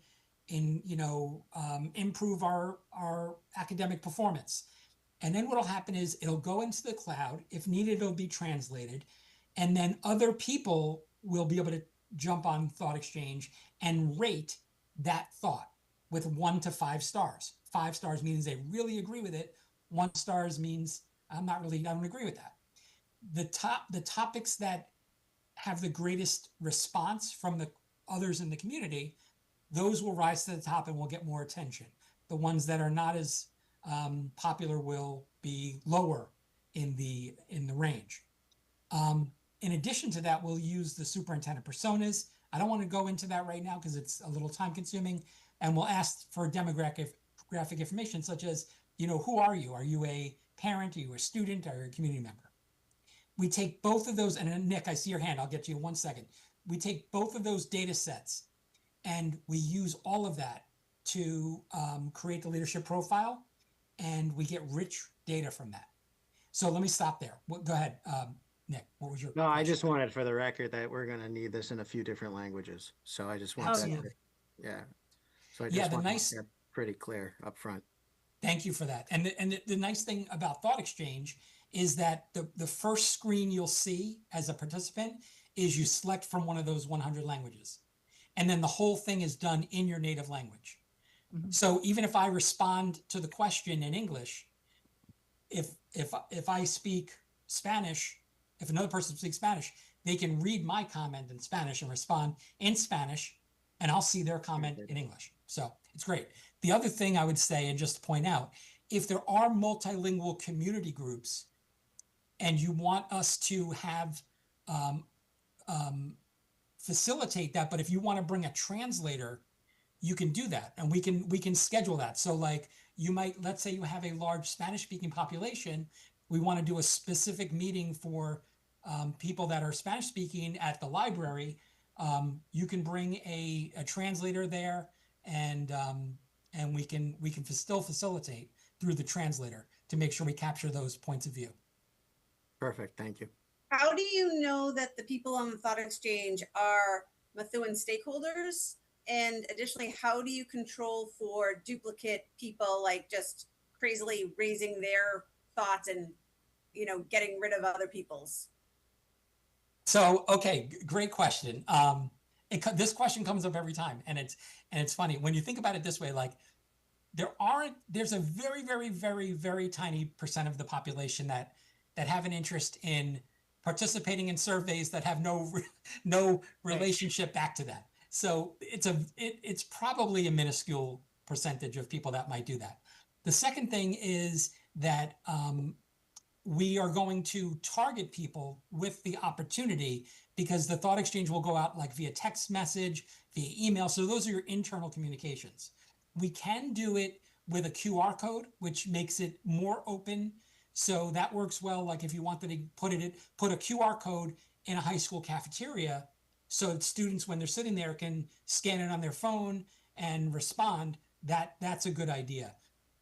improve our academic performance. And then what'll happen is it'll go into the cloud. If needed, it'll be translated. And then other people will be able to jump on Thought Exchange and rate that thought with 1 to 5 stars. 5 stars means they really agree with it. 1 stars means I don't agree with that. The topics that have the greatest response from the others in the community, those will rise to the top and will get more attention. The ones that are not as popular will be lower in the range. In addition to that, we'll use the superintendent personas. I don't want to go into that right now because it's a little time consuming, and we'll ask for demographic information such as, who are you? Are you a parent? Are you a student? Are you a community member? We take both of those, and Nick, I see your hand. I'll get to you in 1 second. We take both of those data sets and we use all of that to create the leadership profile, and we get rich data from that. So let me stop there. Go ahead, Nick. What was your No, I question? just wanted for the record that we're going to need this in a few different languages. So I just want that. Absolutely. Yeah. So I Yeah, just the want nice- that pretty clear up front. Thank you for that. And the nice thing about Thought Exchange is that the first screen you'll see as a participant is you select from one of those 100 languages. And then the whole thing is done in your native language. Mhm. So even if I respond to the question in English, if I speak Spanish, if another person speaks Spanish, they can read my comment in Spanish and respond in Spanish, and I'll see their comment in English. So it's great. The other thing I would say, and just to point out, if there are multilingual community groups and you want us to have facilitate that, but if you want to bring a translator, you can do that, and we can schedule that. So like let's say you have a large Spanish speaking population, we want to do a specific meeting for people that are Spanish speaking at the library. You can bring a translator there, and we can still facilitate through the translator to make sure we capture those points of view. Perfect. Thank you. How do you know that the people on the Thought Exchange are Methuen stakeholders? And additionally, how do you control for duplicate people, like just crazily raising their thoughts and, getting rid of other people's? So, okay, great question. This question comes up every time, and it's funny when you think about it this way. Like, there's a very, very, very, very tiny percent of the population that have an interest in participating in surveys that have no relationship back to that. So it's probably a minuscule percentage of people that might do that. The second thing is that we are going to target people with the opportunity, because the Thought Exchange will go out like via text message, via email. So those are your internal communications. We can do it with a QR code, which makes it more open. So that works well. Like if you wanted to put a QR code in a high school cafeteria, so that students, when they're sitting there, can scan it on their phone and respond. That's a good idea.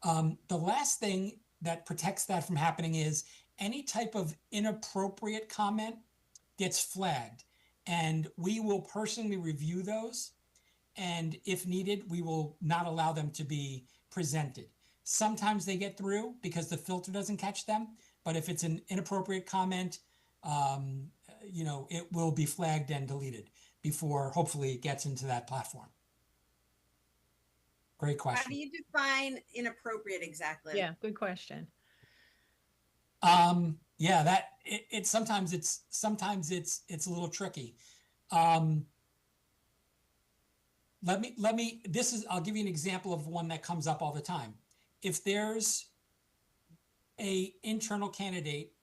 The last thing that protects that from happening is any type of inappropriate comment gets flagged, and we will personally review those. And if needed, we will not allow them to be presented. Sometimes they get through because the filter doesn't catch them. But if it's an inappropriate comment, it will be flagged and deleted before hopefully it gets into that platform. Great How question. do you define inappropriate exactly? Yeah, good question. Yeah, that it sometimes it's a little tricky. Um, I'll give you an example of one that comes up all the time. If there's a internal candidate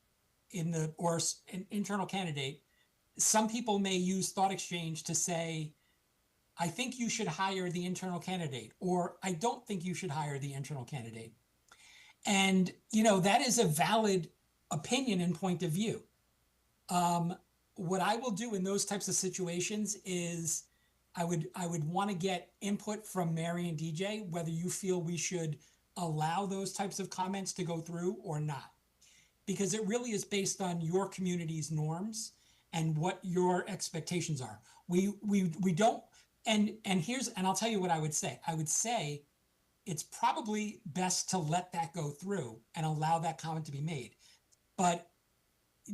an internal candidate, some people may use thought exchange to say, I think you should hire the internal candidate, or I don't think you should hire the internal candidate. And, that is a valid opinion and point of view. What I will do in those types of situations is I would want to get input from Mary and DJ, whether you feel we should allow those types of comments to go through or not, because it really is based on your community's norms and what your expectations are. We don't, and I'll tell you what I would say. I would say it's probably best to let that go through and allow that comment to be made. But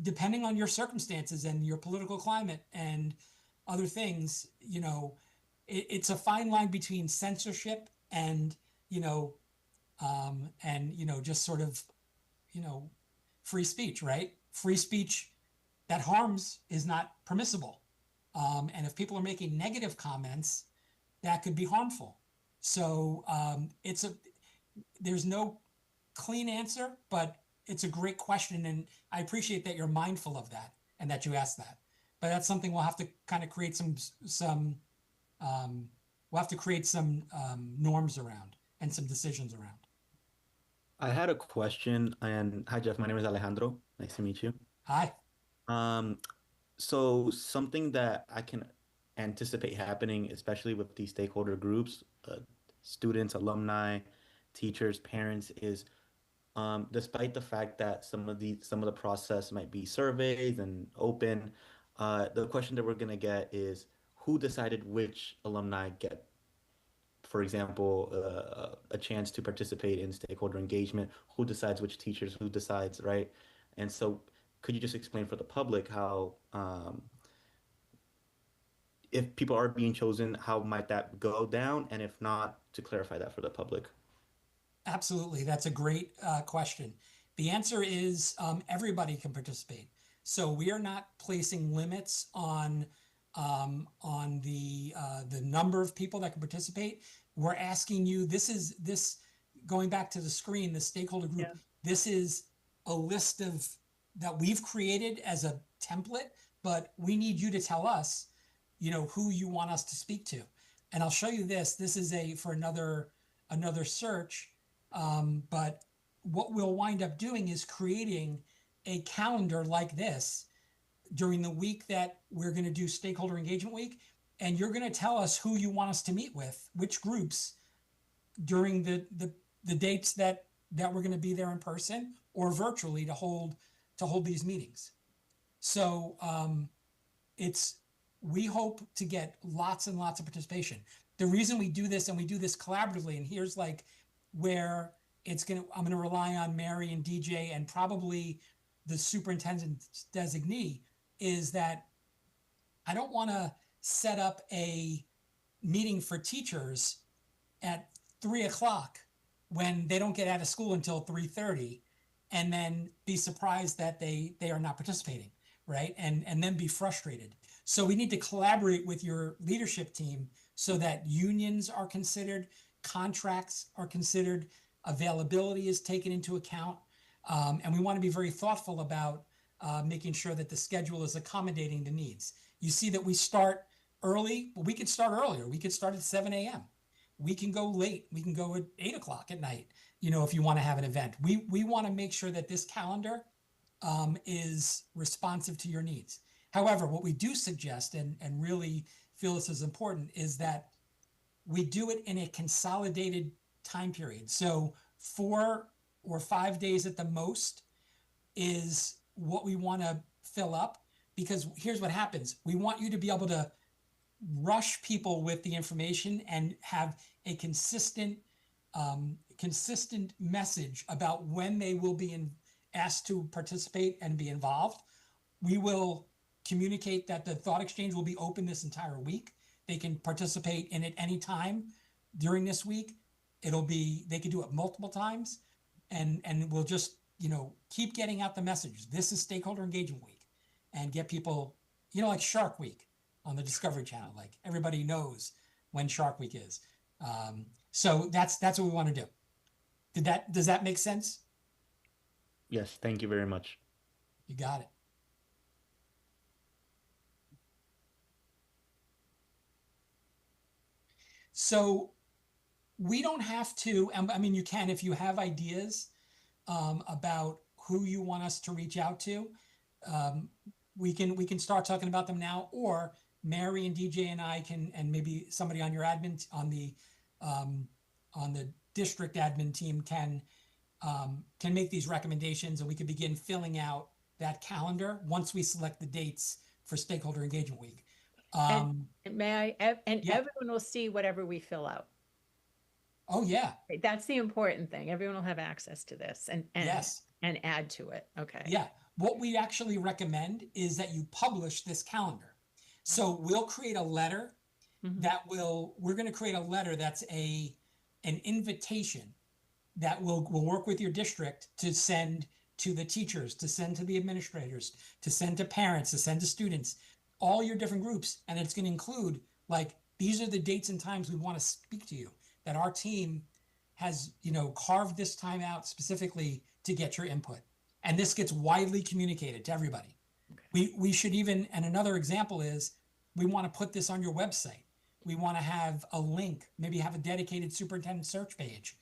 depending on your circumstances and your political climate and other things, it's a fine line between censorship and, just sort of, free speech, right? Free speech that harms is not permissible. And if people are making negative comments, that could be harmful. So there's no clean answer, but it's a great question. And I appreciate that you're mindful of that and that you asked that. But that's something we'll have to kind of create some norms around and some decisions around. I had a question, and hi Jeff, my name is Alejandro. Nice to meet you. Hi. Um, so something that I can anticipate happening, especially with these stakeholder groups, students, alumni, teachers, parents, is despite the fact that some of the process might be surveys and open, the question that we're gonna get is who decided which alumni get, for example, a chance to participate in stakeholder engagement, who decides which teachers, who decides, right? And so could you just explain for the public how, if people are being chosen, how might that go down? And if not, to clarify that for the public. Absolutely. That's a great question. The answer is everybody can participate. So we are not placing limits on the number of people that can participate. We're asking you, going back to the screen, the stakeholder group, this is a list of that we've created as a template, but we need you to tell us, who you want us to speak to. And I'll show you this. This is for another search. But what we'll wind up doing is creating a calendar like this during the week that we're going to do stakeholder engagement week. And you're going to tell us who you want us to meet with, which groups during the dates that we're going to be there in person or virtually to hold these meetings. So we hope to get lots and lots of participation. The reason we do this, and we do this collaboratively, and here's where I'm going to rely on Mary and DJ and probably the superintendent designee, is that I don't want to set up a meeting for teachers at 3:00 when they don't get out of school until 3:30 and then be surprised that they are not participating, right? And then be frustrated. So we need to collaborate with your leadership team so that unions are considered, contracts are considered, availability is taken into account. And we want to be very thoughtful about making sure that the schedule is accommodating the needs. You see that we start early. Well, we could start earlier. We could start at 7 a.m. We can go late. We can go at 8:00 at night, if you want to have an event. We want to make sure that this calendar is responsive to your needs. However, what we do suggest and really feel this is important is that we do it in a consolidated time period. So 4 or 5 days at the most is what we want to fill up, because here's what happens. We want you to be able to rush people with the information and have a consistent message about when they will be asked to participate and be involved. We will communicate that the thought exchange will be open this entire week. They can participate in it any time during this week. It'll be, they could do it multiple times, and we'll just, keep getting out the message. This is Stakeholder Engagement Week, and get people, like Shark Week on the Discovery Channel. Like, everybody knows when Shark Week is. So that's what we want to do. Does that make sense? Yes, thank you very much. You got it. So we don't have to, I mean, you can if you have ideas about who you want us to reach out to. We can start talking about them now, or Mary and DJ and I can, and maybe somebody on your admin on the district admin team can make these recommendations, and we can begin filling out that calendar once we select the dates for Stakeholder Engagement Week. And may I, and yeah. everyone will see whatever we fill out. Oh yeah. That's the important thing. Everyone will have access to this and Yes. and add to it. Okay. Yeah. What we actually recommend is that you publish this calendar. So we'll create a letter we're going to create a letter that's an invitation that will work with your district to send to the teachers, to send to the administrators, to send to parents, to send to students, all your different groups. And it's going to include, like, these are the dates and times we want to speak to you, that our team has, carved this time out specifically to get your input. And this gets widely communicated to everybody. Okay. We should even, and another example is, we want to put this on your website. We want to have a link, maybe have a dedicated superintendent search page,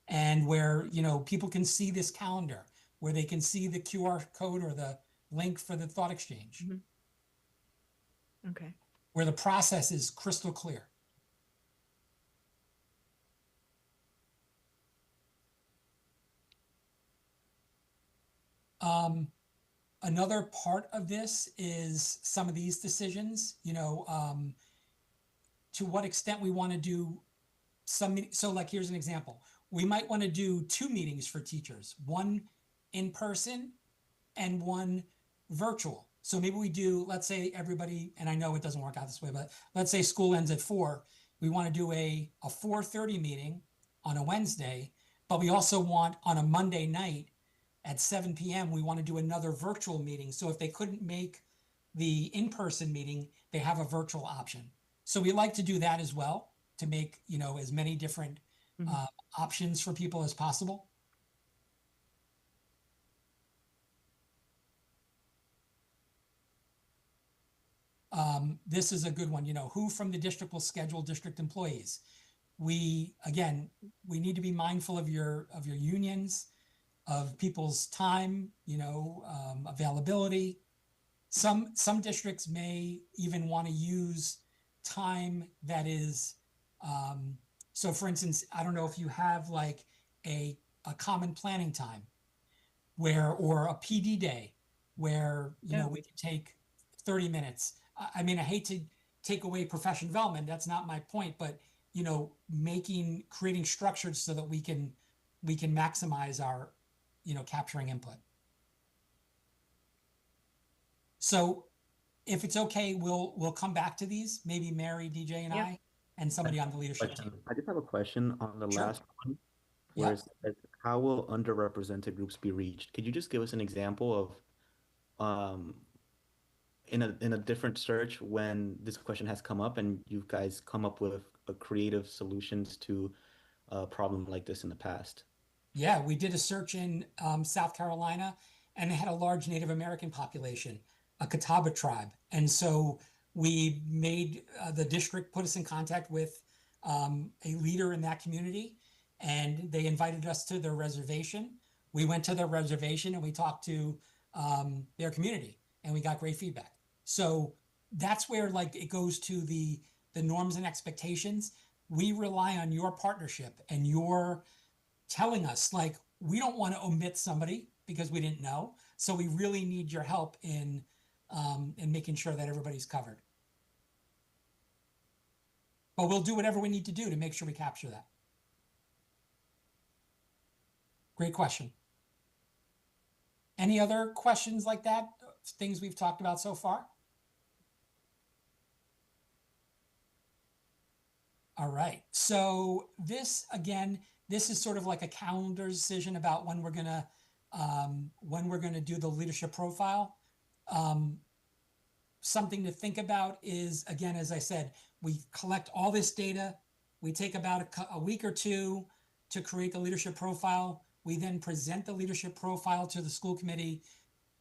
and where, people can see this calendar, where they can see the QR code or the link for the thought exchange. Okay. Where the process is crystal clear. Another part of this is some of these decisions, to what extent we want to do so, like, here's an example. We might want to do 2 meetings for teachers, one in person and one virtual. So maybe we do, let's say everybody, and I know it doesn't work out this way, but let's say school ends at 4. We want to do a 4:30 meeting on a Wednesday, but we also want on a Monday night at 7 p.m., we want to do another virtual meeting. So if they couldn't make the in-person meeting, they have a virtual option. So we like to do that as well, to make, as many different options for people as possible. This is a good one. Who from the district will schedule district employees? We need to be mindful of your unions, of people's time, availability. Some districts may even want to use time that is, so for instance, I don't know if you have like a common planning time or a PD day where, we can take 30 minutes. I mean, I hate to take away professional development. That's not my point, but, creating structures so that we can maximize our, capturing input. So if it's okay, we'll come back to these, maybe Mary, DJ, and I, and somebody on the leadership team. I just have a question on the Sure. last one, where it says, how will underrepresented groups be reached? Could you just give us an example of, in a different search, when this question has come up and you guys come up with creative solutions to a problem like this in the past? Yeah, we did a search in South Carolina, and they had a large Native American population, a Catawba tribe. And so we made the district put us in contact with a leader in that community, and they invited us to their reservation. We went to their reservation and we talked to their community, and we got great feedback. So that's where, like, it goes to the norms and expectations. We rely on your partnership and your telling us, like, we don't want to omit somebody because we didn't know. So we really need your help in making sure that everybody's covered. But we'll do whatever we need to do to make sure we capture that. Great question. Any other questions like that? Things we've talked about so far? All right. So this again, this is sort of like a calendar decision about when we're gonna do the leadership profile. Um, Something to think about is, again, as I said, we collect all this data. We take about a week or two to create the leadership profile. We then present the leadership profile to the school committee.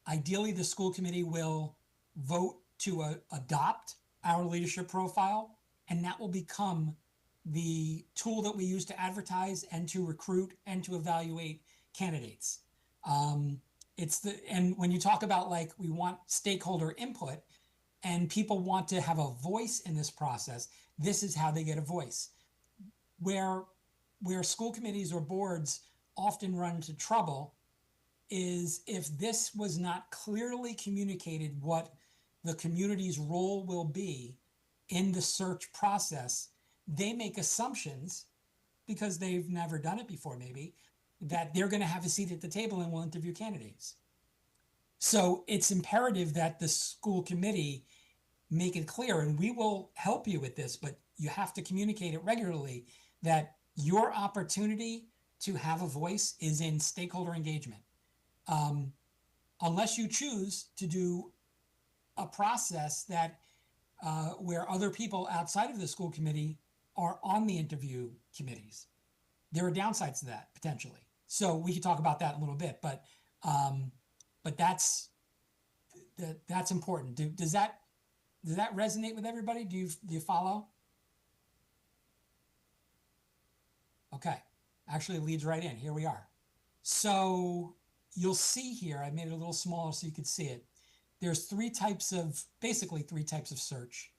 Ideally, the school committee will vote to adopt our leadership profile, and that will become the tool that we use to advertise and to recruit and to evaluate candidates. And when you talk about like we want stakeholder input and people want to have a voice in this process, this is how they get a voice. Where school committees or boards often run into trouble is if this was not clearly communicated what the community's role will be in the search process, they make assumptions because they've never done it before, maybe, that they're going to have a seat at the table and will interview candidates. So it's imperative that the school committee make it clear, and we will help you with this, but you have to communicate it regularly that your opportunity to have a voice is in stakeholder engagement. Unless you choose to do a process that where other people outside of the school committee are on the interview committees. There are downsides to that potentially. So we could talk about that in a little bit, but that's important. Does that resonate with everybody? Do you follow? Okay, actually it leads right in. Here we are. So you'll see here, I made it a little smaller so you could see it. There's basically three types of search.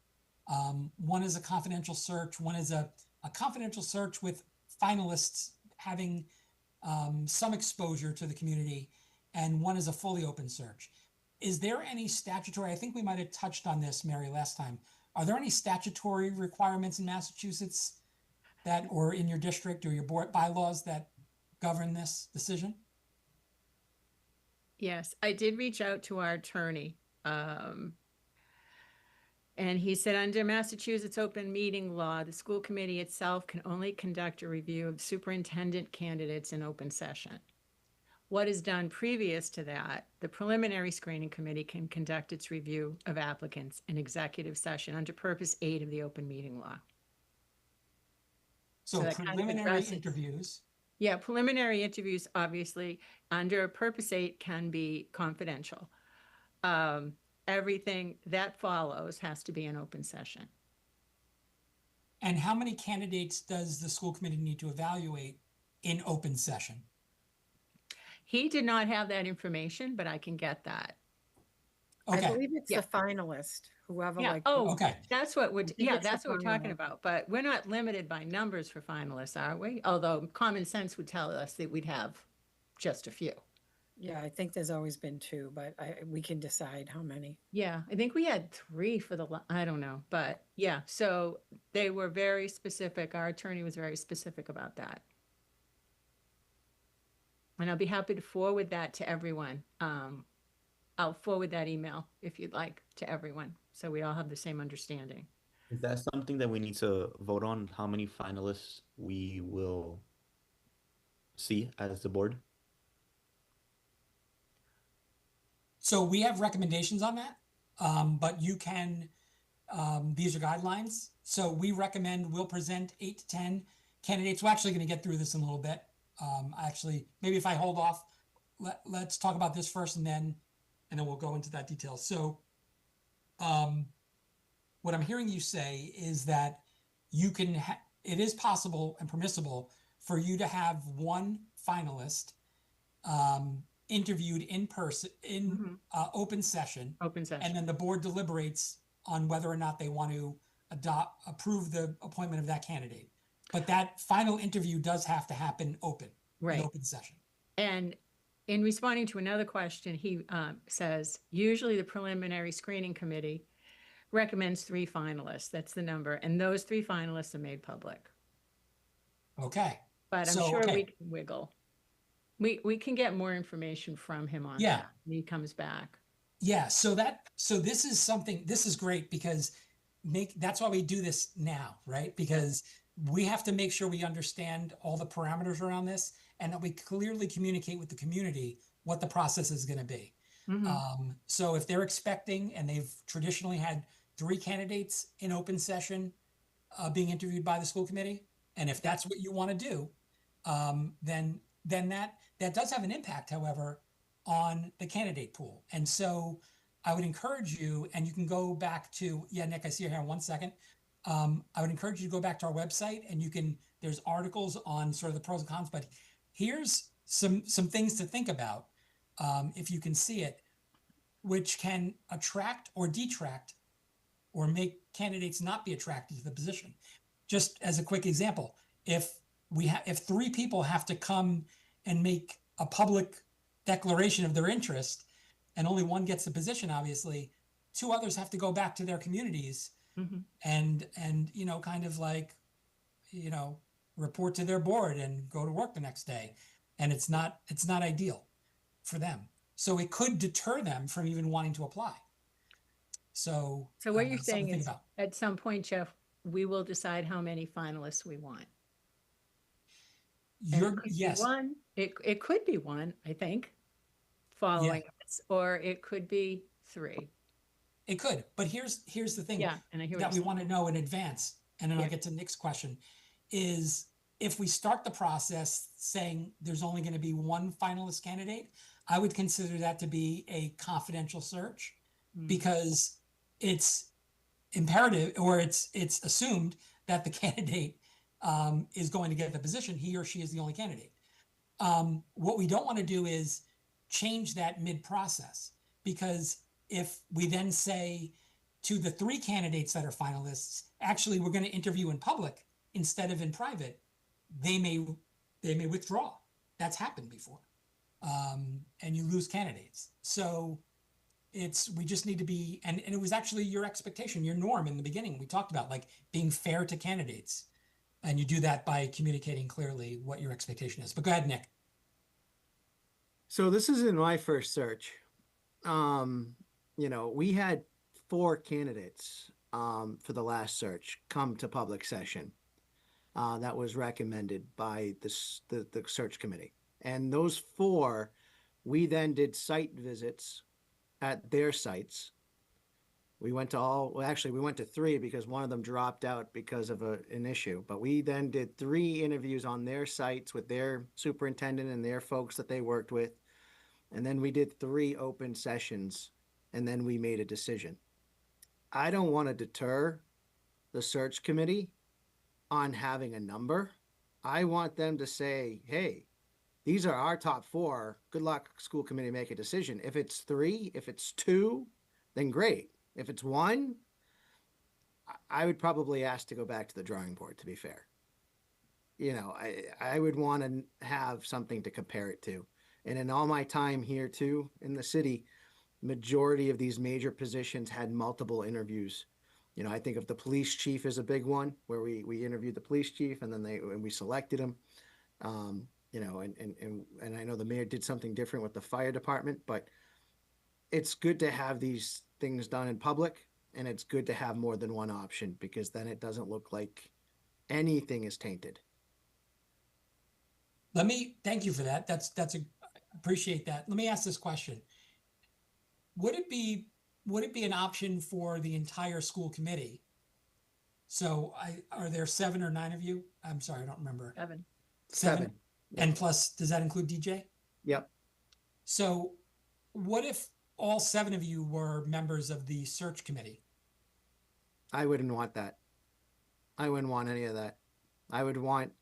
One is a confidential search. One is a confidential search with finalists having some exposure to the community. And one is a fully open search. Is there any statutory, I think we might have touched on this, Mary, last time. Are there any statutory requirements in Massachusetts that, or in your district or your board bylaws that govern this decision? Yes, I did reach out to our attorney. And he said, under Massachusetts open meeting law, the school committee itself can only conduct a review of superintendent candidates in open session. What is done previous to that, the preliminary screening committee can conduct its review of applicants in executive session under Purpose 8 of the open meeting law. So that kind of preliminary addresses- interviews. Yeah, preliminary interviews, obviously, under Purpose 8 can be confidential. Everything that follows has to be an open session. And how many candidates does the school committee need to evaluate in open session? He did not have that information, but I can get that. I Okay, believe it's Yeah. the finalist, whoever Yeah. like. Oh, okay. that's what we're, think yeah, it's the that's what we're talking finalist. about. But we're not limited by numbers for finalists, are we? Although common sense would tell us that we'd have just a few. Yeah, I think there's always been two, but we can decide how many. Yeah, I think we had 3 for I don't know, but yeah, so they were very specific. Our attorney was very specific about that. And I'll be happy to forward that to everyone. I'll forward that email if you'd like to everyone, so we all have the same understanding. Is that something that we need to vote on? How many finalists we will see as the board? So we have recommendations on that, but you can, these are guidelines. So we recommend we'll present 8 to 10 candidates. We're actually going to get through this in a little bit. Actually, maybe if I hold off, let's talk about this first and then we'll go into that detail. So what I'm hearing you say is that you can, it is possible and permissible for you to have one finalist interviewed in person in open session, and then the board deliberates on whether or not they want to approve the appointment of that candidate. But that final interview does have to happen open, Right. in open session. And in responding to another question, he says, usually the preliminary screening committee recommends 3 finalists. That's the number. And those 3 finalists are made public. Okay. But I'm So, sure okay. we can wiggle. We can get more information from him on Yeah. that when he comes back. Yeah, so this is something, this is great because that's why we do this now, right? Because we have to make sure we understand all the parameters around this and that we clearly communicate with the community what the process is going to be. So if they're expecting, and they've traditionally had 3 candidates in open session being interviewed by the school committee, and if that's what you want to do, then that does have an impact, however, on the candidate pool. And so I would encourage you, and you can go back to, yeah, Nick, I see you here in 1 second. I would encourage you to go back to our website, and there's articles on sort of the pros and cons, but here's some things to think about, if you can see it, which can attract or detract or make candidates not be attracted to the position. Just as a quick example, if 3 people have to come and make a public declaration of their interest, and only 1 gets the position, obviously, 2 others have to go back to their communities and kind of like, report to their board and go to work the next day. And it's not ideal for them. So it could deter them from even wanting to apply. So what you're something saying to think is, about. at some point, Jeff, we will decide how many finalists we want. And it could be Yes. 1. It could be 1, I think, following us, or it could be 3. It could, but here's the thing Yeah, and I hear that what we you're want to know in advance, and then Yeah. I'll get to Nick's question, is if we start the process saying there's only going to be 1 finalist candidate, I would consider that to be a confidential search, because it's imperative, or it's assumed that the candidate is going to get the position. He or she is the only candidate. What we don't want to do is change that mid-process, because if we then say to the 3 candidates that are finalists, actually, we're going to interview in public instead of in private, they may withdraw. That's happened before. And you lose candidates. So we just need to be, and it was actually your expectation, your norm in the beginning. We talked about like being fair to candidates, and you do that by communicating clearly what your expectation is. But go ahead, Nick. So this isn't my first search. We had 4 candidates for the last search come to public session. That was recommended by the search committee. And those 4, we then did site visits at their sites. We went to 3 because one of them dropped out because of an issue. But we then did 3 interviews on their sites with their superintendent and their folks that they worked with. And then we did 3 open sessions, and then we made a decision. I don't want to deter the search committee on having a number. I want them to say, hey, these are our top 4. Good luck, school committee, make a decision. If it's 3, if it's 2, then great. If it's 1, I would probably ask to go back to the drawing board, to be fair. I would want to have something to compare it to. And in all my time here too, in the city, majority of these major positions had multiple interviews. I think of the police chief as a big one, where we interviewed the police chief and then we selected him. And I know the mayor did something different with the fire department, but it's good to have these things done in public, and it's good to have more than one option, because then it doesn't look like anything is tainted. Thank you for that. Appreciate that. Let me ask this question. Would it be an option for the entire school committee? So are there 7 or 9 of you? I'm sorry, I don't remember. 7. 7. Yep. And plus, does that include DJ? Yep. So what if all 7 of you were members of the search committee? I wouldn't want that. I wouldn't want any of that. I would want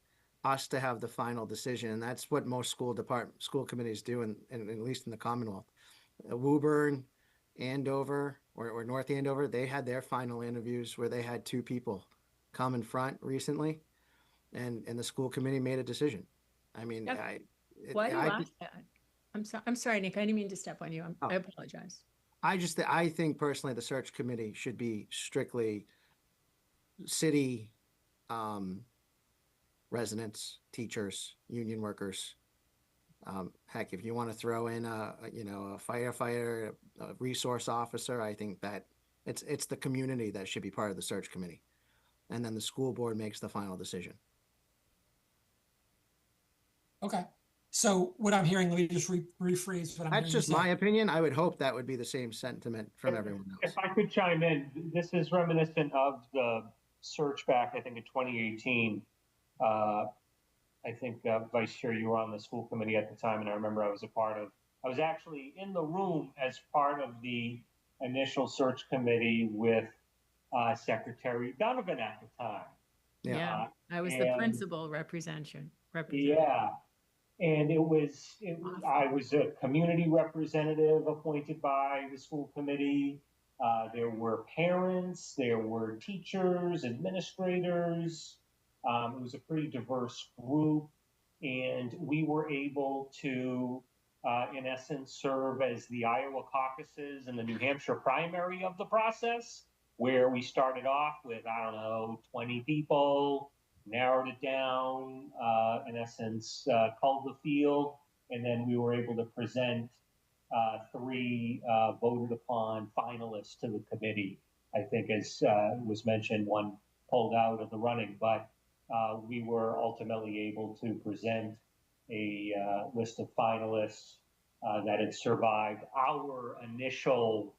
us to have the final decision, and that's what most school committees do, and at least in the Commonwealth. Woburn, Andover, or North Andover, they had their final interviews where they had 2 people come in front recently, and the school committee made a decision. I mean, Yep. Why do you ask that? I'm sorry, Nick. I didn't mean to step on you. I apologize. I think personally the search committee should be strictly city residents, teachers, union workers. Heck, if you want to throw in a firefighter, a resource officer, I think that It's the community that should be part of the search committee. And then the school board makes the final decision. Okay. So what I'm hearing, let me just rephrase what I'm That's hearing you just my say. opinion. I would hope that would be the same sentiment from everyone If else. I could chime in, this is reminiscent of the search back, I think, in 2018. Uh, I think, Vice Chair, you were on the school committee at the time, and I remember I was actually in the room as part of the initial search committee with Secretary Donovan at the time. Yeah. Yeah, I was the and principal representation. yeah, and I was a community representative appointed by the school committee. There were parents, there were teachers, administrators. It was a pretty diverse group, and we were able to, in essence, serve as the Iowa caucuses and the New Hampshire primary of the process, where we started off with, I don't know, 20 people, narrowed it down, in essence, culled the field, and then we were able to present three voted upon finalists to the committee. I think, as was mentioned, one pulled out of the running, but we were ultimately able to present a list of finalists that had survived our initial,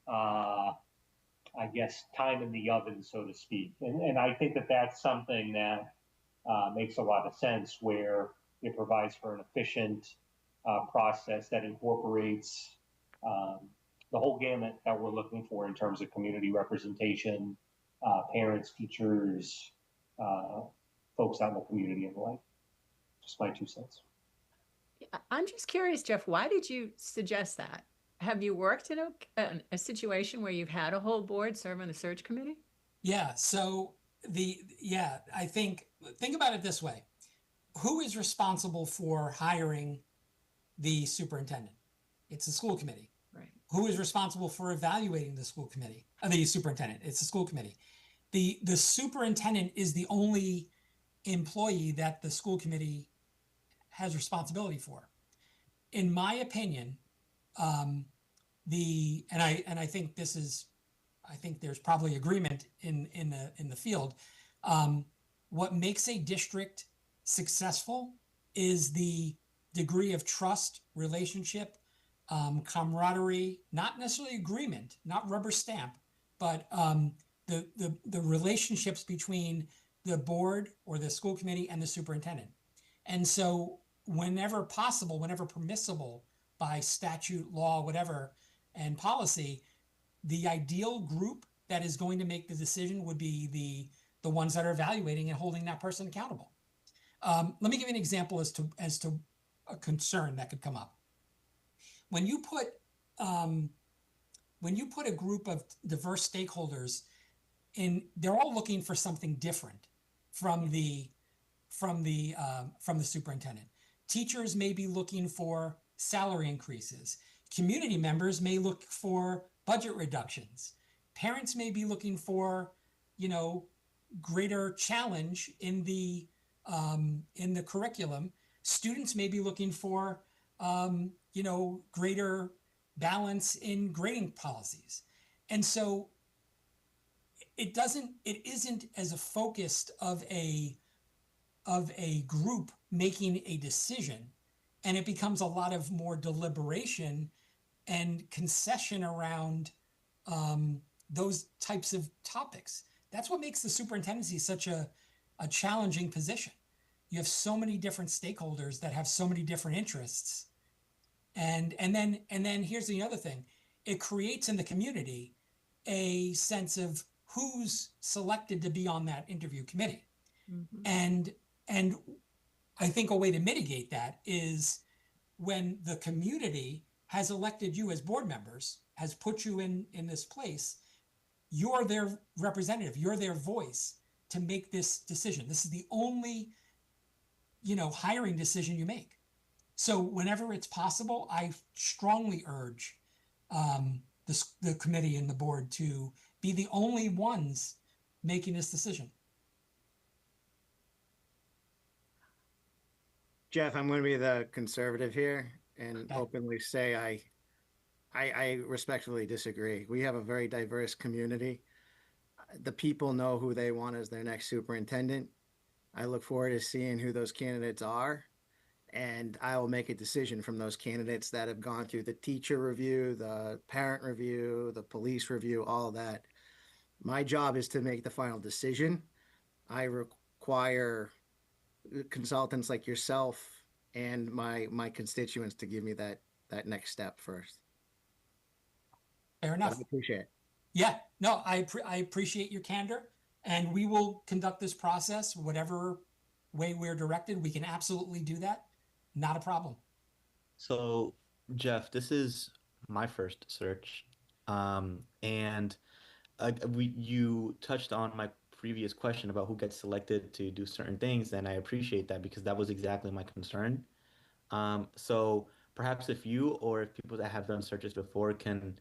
I guess, time in the oven, so to speak. And I think that that's something that makes a lot of sense, where it provides for an efficient process that incorporates the whole gamut that we're looking for in terms of community representation, parents, teachers, uh, folks out in the community and the like. Just my 2 cents. I'm just curious, Jeff, why did you suggest that? Have you worked in a situation where you've had a whole board serve on the search committee? Yeah. So I think about it this way. Who is responsible for hiring the superintendent? It's the school committee. Right. Who is responsible for evaluating the school committee? The superintendent. It's the school committee. The superintendent is the only employee that the school committee has responsibility for. In my opinion, and I think this is, I think there's probably agreement in the field. What makes a district successful is the degree of trust, relationship, camaraderie, not necessarily agreement, not rubber stamp, but the relationships between the board or the school committee and the superintendent. And so whenever possible, whenever permissible by statute, law, whatever, and policy, the ideal group that is going to make the decision would be the ones that are evaluating and holding that person accountable. Let me give you an example as to a concern that could come up. When you put a group of diverse stakeholders in, they're all looking for something different from the superintendent. Teachers may be looking for salary increases. Community members may look for budget reductions. Parents may be looking for, greater challenge in the curriculum. Students may be looking for, greater balance in grading policies. And so it isn't as a focused of a group making a decision, and it becomes a lot of more deliberation and concession around those types of topics. That's what makes the superintendency such a challenging position. You have so many different stakeholders that have so many different interests, and then here's the other thing: it creates in the community a sense of who's selected to be on that interview committee. Mm-hmm. And I think a way to mitigate that is when the community has elected you as board members, has put you in this place, you're their representative, you're their voice to make this decision. This is the only, hiring decision you make. So whenever it's possible, I strongly urge the committee and the board to be the only ones making this decision. Jeff, I'm going to be the conservative here and Okay. openly say I respectfully disagree. We have a very diverse community. The people know who they want as their next superintendent. I look forward to seeing who those candidates are, and I will make a decision from those candidates that have gone through the teacher review, the parent review, the police review, all of that. My job is to make the final decision. I require consultants like yourself and my constituents to give me that next step first. Fair But enough. I appreciate it. Yeah, no, I appreciate your candor, and we will conduct this process whatever way we're directed. We can absolutely do that. Not a problem. So, Jeff, this is my first search. And you touched on my previous question about who gets selected to do certain things, and I appreciate that because that was exactly my concern. So perhaps if you or if people that have done searches before can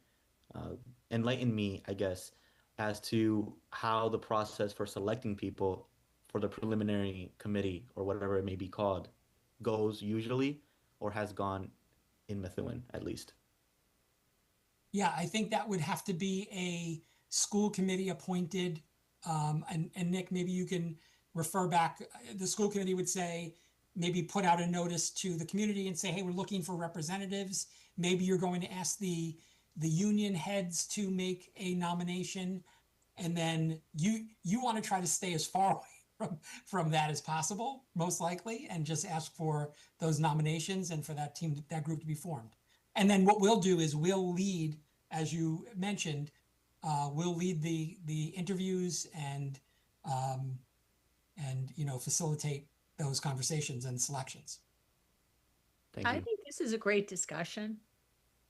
uh, enlighten me, I guess, as to how the process for selecting people for the preliminary committee or whatever it may be called goes usually or has gone in Methuen at least. Yeah, I think that would have to be a school committee appointed. And Nick, maybe you can refer back. The school committee would say, maybe put out a notice to the community and say, hey, we're looking for representatives. Maybe you're going to ask the union heads to make a nomination. And then you want to try to stay as far away from that as possible, most likely, and just ask for those nominations and for that team, that group to be formed. And then what we'll do is we'll lead, as you mentioned, we'll lead the interviews and facilitate those conversations and selections. Thank I you. think this is a great discussion.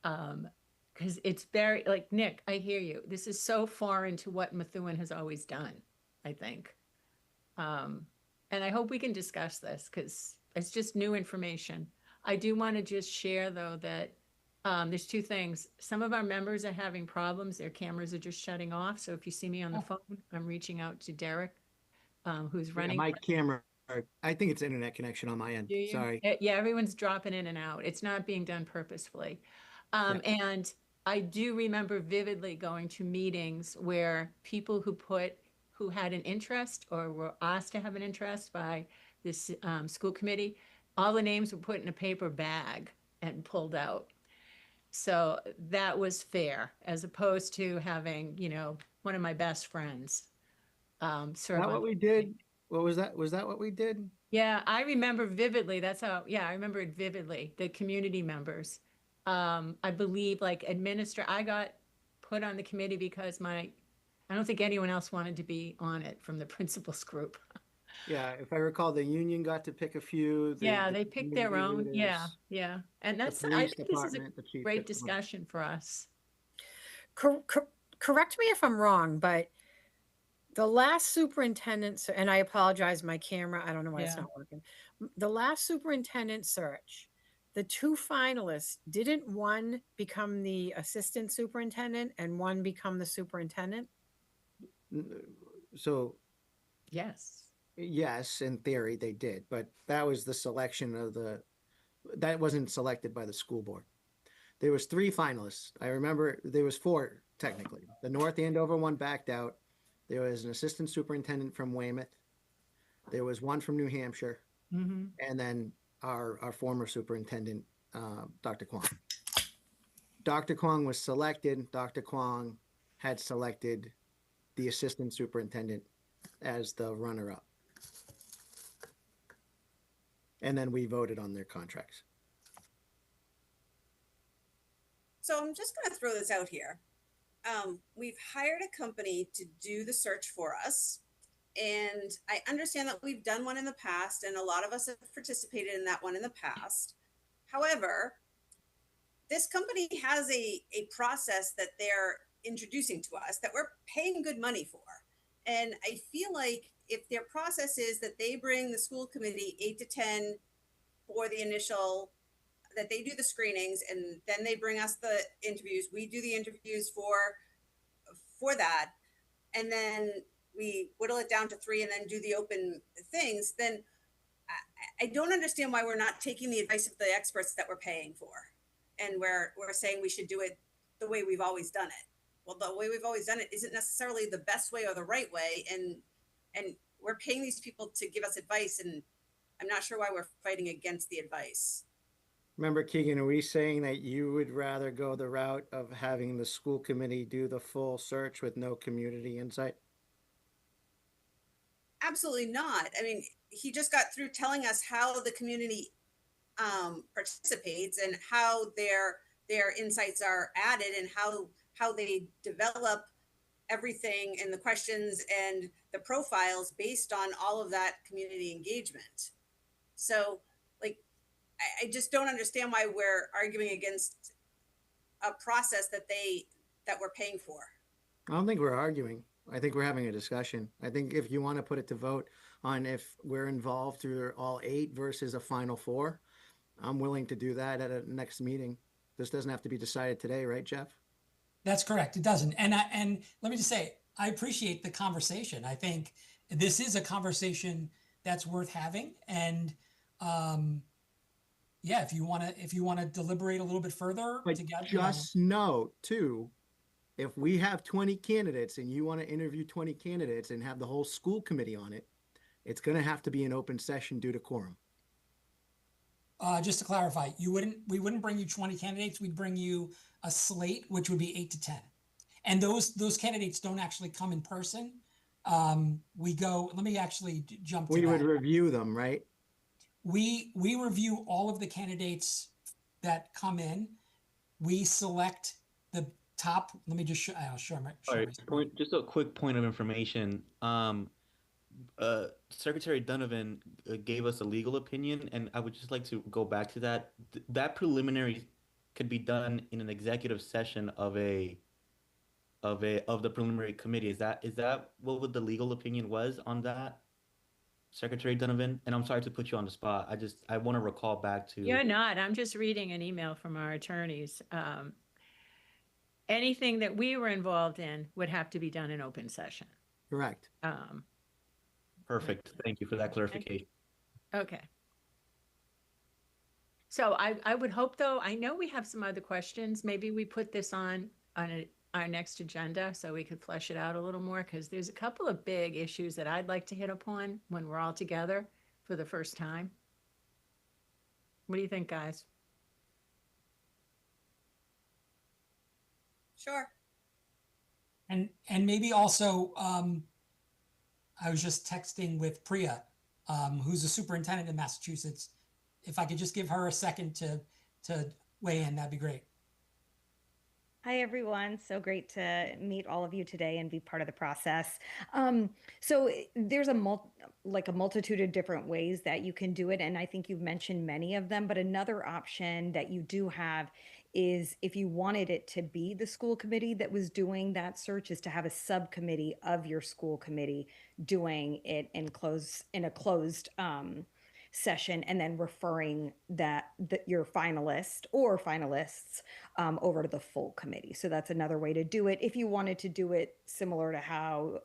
Because it's very, like, Nick, I hear you. This is so foreign to what Methuen has always done, I think. And I hope we can discuss this because it's just new information. I do want to just share, though, that there's two things. Some of our members are having problems. Their cameras are just shutting off. So if you see me on the phone, I'm reaching out to Derek, who's Yeah, running. my camera, I think it's internet connection on my end. Do you? Sorry. Yeah, everyone's dropping in and out. It's not being done purposefully. Yeah. And I do remember vividly going to meetings where people who had an interest or were asked to have an interest by this school committee, all the names were put in a paper bag and pulled out. So that was fair, as opposed to having, one of my best friends serve Not on. what we did. What was that? Was that what we did? Yeah, I remember vividly. I remember it vividly. The community members. I believe I got put on the committee because I don't think anyone else wanted to be on it from the principals group. Yeah, if I recall, the union got to pick a few. Yeah, the they picked their community own. Yeah, leaders, yeah. And the I police think this is a department, the chief. great discussion for us. Correct me if I'm wrong, but the last superintendent, and I apologize, my camera, I don't know why it's Yeah. not working. The last superintendent search, the two finalists, didn't one become the assistant superintendent and one become the superintendent? So Yes. yes, in theory they did, but that was the selection of that wasn't selected by the school board. There was 3 finalists. I remember there was 4 technically. The North Andover one backed out. There was an assistant superintendent from Weymouth. There was one from New Hampshire, Mm-hmm. and then our former superintendent, Dr. Kwong. Dr. Kwong was selected. Dr. Kwong had selected the assistant superintendent as the runner-up. And then we voted on their contracts. So I'm just going to throw this out here. We've hired a company to do the search for us. And I understand that we've done one in the past, and a lot of us have participated in that one in the past. However, this company has a process that they're introducing to us that we're paying good money for. And I feel like if their process is that they bring the school committee 8 to 10 for the initial, that they do the screenings, and then they bring us the interviews, we do the interviews for that, and then we whittle it down to 3 and then do the open things, then I don't understand why we're not taking the advice of the experts that we're paying for. And we're saying we should do it the way we've always done it. Well, the way we've always done it isn't necessarily the best way or the right way. And we're paying these people to give us advice, and I'm not sure why we're fighting against the advice. Remember, Keegan, are we saying that you would rather go the route of having the school committee do the full search with no community insight? Absolutely not. I mean, he just got through telling us how the community participates and how their insights are added and how they develop everything and the questions and the profiles based on all of that community engagement. So, like, I just don't understand why we're arguing against a process that we're paying for. I don't think we're arguing. I think we're having a discussion. I think if you want to put it to vote on if we're involved through all 8 versus a final 4, I'm willing to do that at a next meeting. This doesn't have to be decided today, right, Jeff? That's correct. It doesn't. And let me just say, I appreciate the conversation. I think this is a conversation that's worth having. And yeah, if you want to deliberate a little bit further But together, just note too, if we have 20 candidates and you want to interview 20 candidates and have the whole school committee on it, it's going to have to be an open session due to quorum. Just to clarify, we wouldn't bring you 20 candidates. We'd bring you a slate, which would be 8 to 10. And those candidates don't actually come in person. Let me actually jump to We that. would review them, right? We review all of the candidates that come in. We select the top. Let me just show. Just a quick point of information. Secretary Donovan gave us a legal opinion, and I would just like to go back to that. That preliminary could be done in an executive session of the preliminary committee. Is that what the legal opinion was on that, Secretary Donovan? And I'm sorry to put you on the spot. I want to recall back to. You're not. I'm just reading an email from our attorneys. Anything that we were involved in would have to be done in open session. Correct. Perfect. Thank you for that clarification. Okay. So I would hope, though, I know we have some other questions. Maybe we put this on our next agenda so we could flesh it out a little more, because there's a couple of big issues that I'd like to hit upon when we're all together for the first time. What do you think, guys? Sure. And maybe also, I was just texting with Priya, who's a superintendent in Massachusetts. If I could just give her a second to weigh in, that'd be great. Hi, everyone. So great to meet all of you today and be part of the process. So there's a multitude of different ways that you can do it. And I think you've mentioned many of them, but another option that you do have is, if you wanted it to be the school committee that was doing that search, is to have a subcommittee of your school committee doing it in a closed session, and then referring that your finalist or finalists over to the full committee. So that's another way to do it. If you wanted to do it similar to how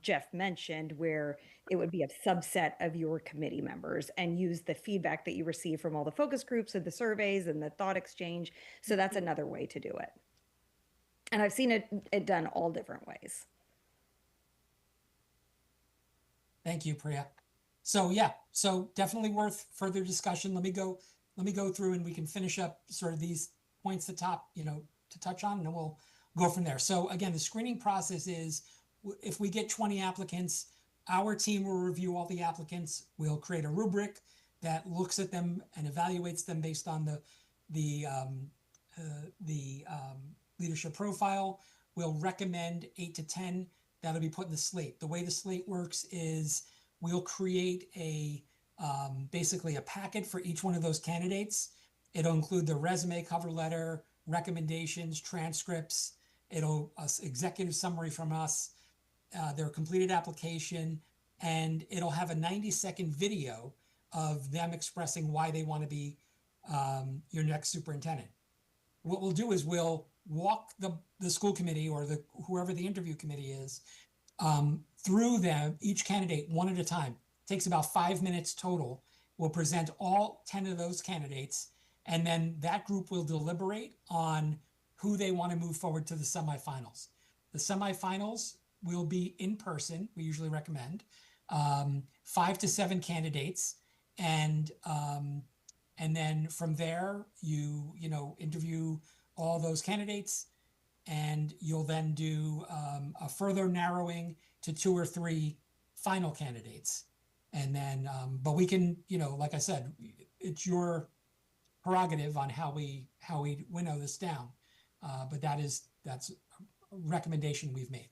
Jeff mentioned, where it would be a subset of your committee members and use the feedback that you receive from all the focus groups and the surveys and the thought exchange. So that's another way to do it. And I've seen it done all different ways. Thank you, Priya. So yeah, so definitely worth further discussion. Let me go through and we can finish up sort of these points to touch on, and then we'll go from there. So again, the screening process is, if we get 20 applicants, our team will review all the applicants. We'll create a rubric that looks at them and evaluates them based on the leadership profile. We'll recommend 8 to 10 that'll be put in the slate. The way the slate works is, we'll create basically a packet for each one of those candidates. It'll include the resume, cover letter, recommendations, transcripts. It'll executive summary from us, their completed application, and it'll have a 90-second video of them expressing why they want to be your next superintendent. What we'll do is we'll walk the school committee, or whoever the interview committee is, through them, each candidate one at a time. It takes about 5 minutes total. We'll present all 10 of those candidates, and then that group will deliberate on who they want to move forward to the semifinals. The semifinals will be in person. We usually recommend 5 to 7 candidates, and then from there you interview all those candidates, and you'll then do a further narrowing to 2 or 3 final candidates. And then, but we can, like I said, it's your prerogative on how we winnow this down. But that's a recommendation we've made.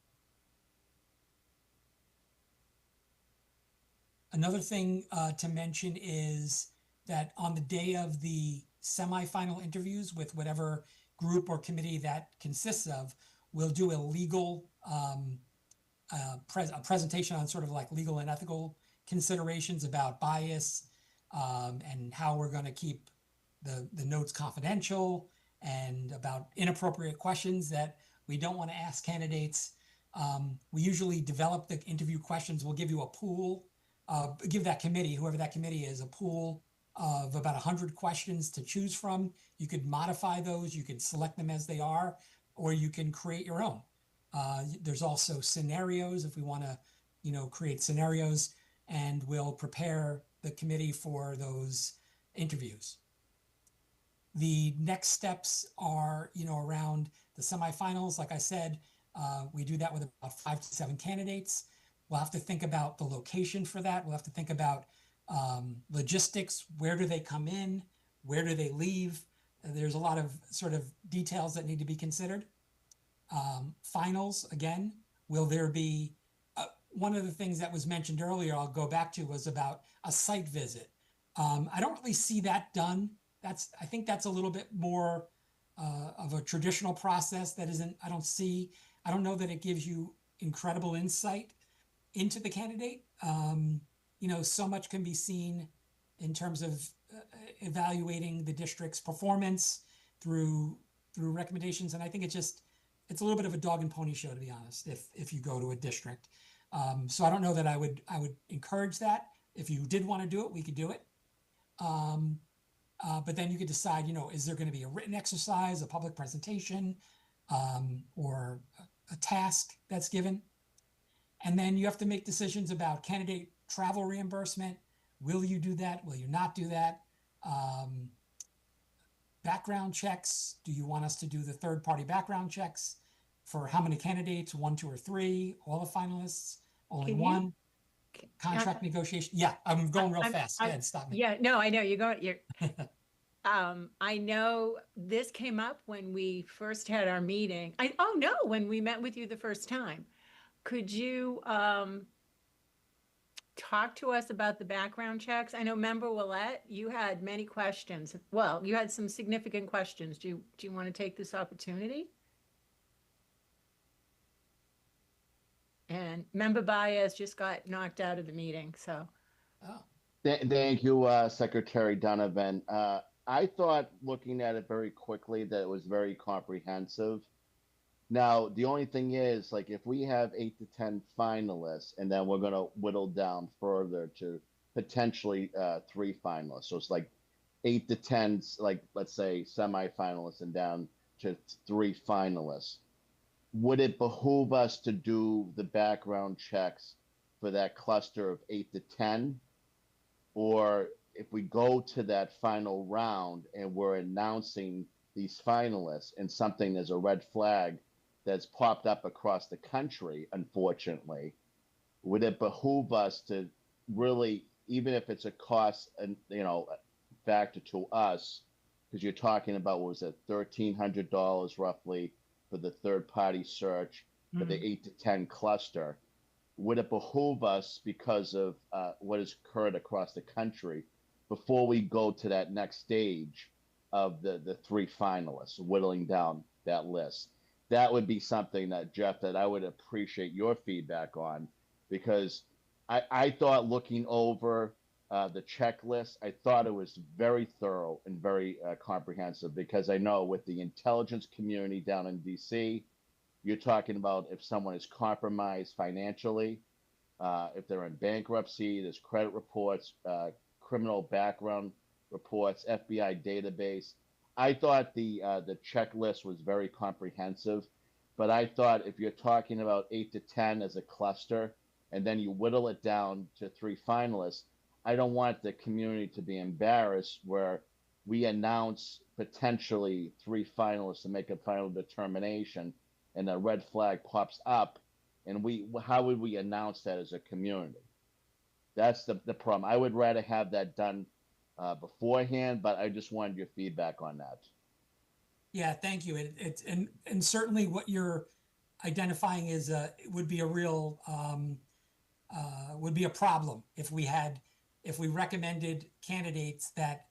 Another thing to mention is that on the day of the semifinal interviews with whatever group or committee that consists of, we'll do a legal a presentation on sort of like legal and ethical considerations about bias, and how we're going to keep the notes confidential, and about inappropriate questions that we don't want to ask candidates. We usually develop the interview questions. We'll give you a pool, give that committee, whoever that committee is, a pool of about 100 questions to choose from. You could modify those, you can select them as they are, or you can create your own. There's also scenarios if we want to, create scenarios, and we'll prepare the committee for those interviews. The next steps are, around the semifinals. Like I said, we do that with about 5 to 7 candidates. We'll have to think about the location for that. We'll have to think about logistics. Where do they come in? Where do they leave? There's a lot of sort of details that need to be considered. Finals, again, will there be, one of the things that was mentioned earlier, I'll go back to, was about a site visit. I don't really see that done. I think that's a little bit more of a traditional process that isn't, I don't know that it gives you incredible insight into the candidate. So much can be seen in terms of evaluating the district's performance through recommendations. And I think it's a little bit of a dog and pony show, to be honest, if you go to a district. So I don't know that I would encourage that. If you did want to do it, we could do it. But then you could decide, is there going to be a written exercise, a public presentation, or a task that's given? And then you have to make decisions about candidate travel reimbursement. Will you do that? Will you not do that? Background checks. Do you want us to do the third-party background checks for how many candidates? 1, 2, or 3? All the finalists? Only one? Contract negotiation? Yeah, I'm going real fast. Go ahead, stop me. Yeah, no, I know you're. I know this came up when we first had our meeting. When we met with you the first time. Could you talk to us about the background checks? I know, Member Willett, you had many questions. Well, you had some significant questions. Do you want to take this opportunity? And Member Baez just got knocked out of the meeting, so. Oh. Thank you, Secretary Donovan. I thought, looking at it very quickly, that it was very comprehensive. Now, the only thing is, like, if we have 8 to 10 finalists, and then we're going to whittle down further to potentially 3 finalists. So it's like 8 to 10, like, let's say, semifinalists and down to 3 finalists. Would it behoove us to do the background checks for that cluster of 8 to 10? Or if we go to that final round and we're announcing these finalists and something, there's a red flag that's popped up across the country, unfortunately, would it behoove us to really, even if it's a cost and factor to us, because you're talking about, what was it, $1,300 roughly for the third party search for the 8 to 10 cluster, would it behoove us, because of what has occurred across the country, before we go to that next stage of the 3 finalists, whittling down that list? That would be something that, Jeff, that I would appreciate your feedback on, because I thought, looking over the checklist, I thought it was very thorough and very comprehensive, because I know with the intelligence community down in DC, you're talking about if someone is compromised financially, if they're in bankruptcy, there's credit reports, criminal background reports, FBI database. I thought the checklist was very comprehensive, but I thought if you're talking about 8 to 10 as a cluster, and then you whittle it down to 3 finalists, I don't want the community to be embarrassed where we announce potentially 3 finalists to make a final determination, and a red flag pops up, and how would we announce that as a community? That's the problem. I would rather have that done beforehand, but I just wanted your feedback on that. Yeah, thank you. And certainly what you're identifying is it would be a real would be a problem if we recommended candidates that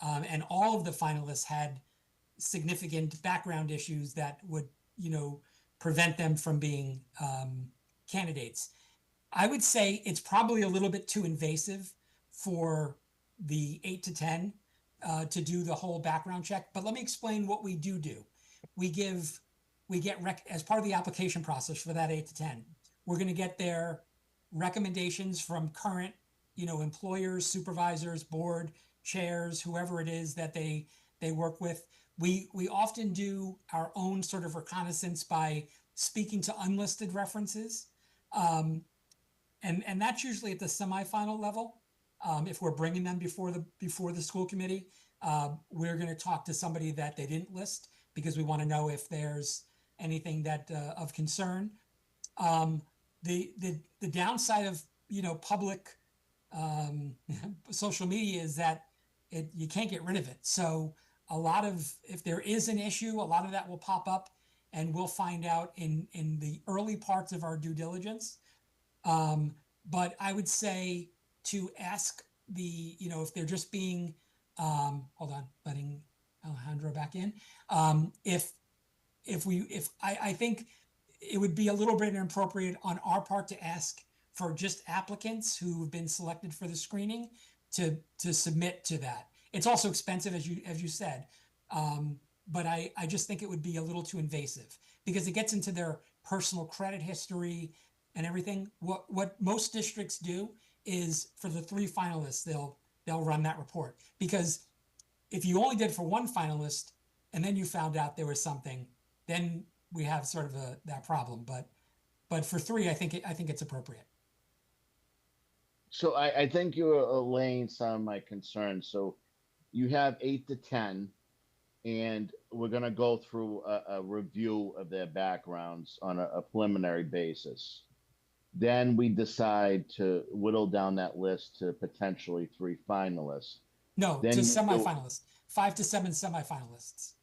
and all of the finalists had significant background issues that would prevent them from being candidates. I would say it's probably a little bit too invasive for the 8 to 10 to do the whole background check. But let me explain what we do. We get as part of the application process for that 8 to 10. We're going to get their recommendations from current, employers, supervisors, board chairs, whoever it is that they work with. We often do our own sort of reconnaissance by speaking to unlisted references. And that's usually at the semifinal level. If we're bringing them before the school committee, we're going to talk to somebody that they didn't list because we want to know if there's anything that of concern. The downside of public social media is that you can't get rid of it. So if there is an issue, a lot of that will pop up, and we'll find out in the early parts of our due diligence. But I would say to ask if they're just being, hold on, letting Alejandro back in. I think it would be a little bit inappropriate on our part to ask for just applicants who've been selected for the screening to submit to that. It's also expensive, as you said. But I just think it would be a little too invasive because it gets into their personal credit history and everything. What most districts do is for the 3 finalists, they'll run that report, because if you only did for 1 finalist and then you found out there was something, then we have sort of that problem. But for 3, I think it's appropriate. So I think you're allaying some of my concerns. So you have 8 to 10, and we're going to go through a review of their backgrounds on a preliminary basis. Then we decide to whittle down that list to potentially 3 finalists. No, then to semifinalists, 5 to 7 semifinalists.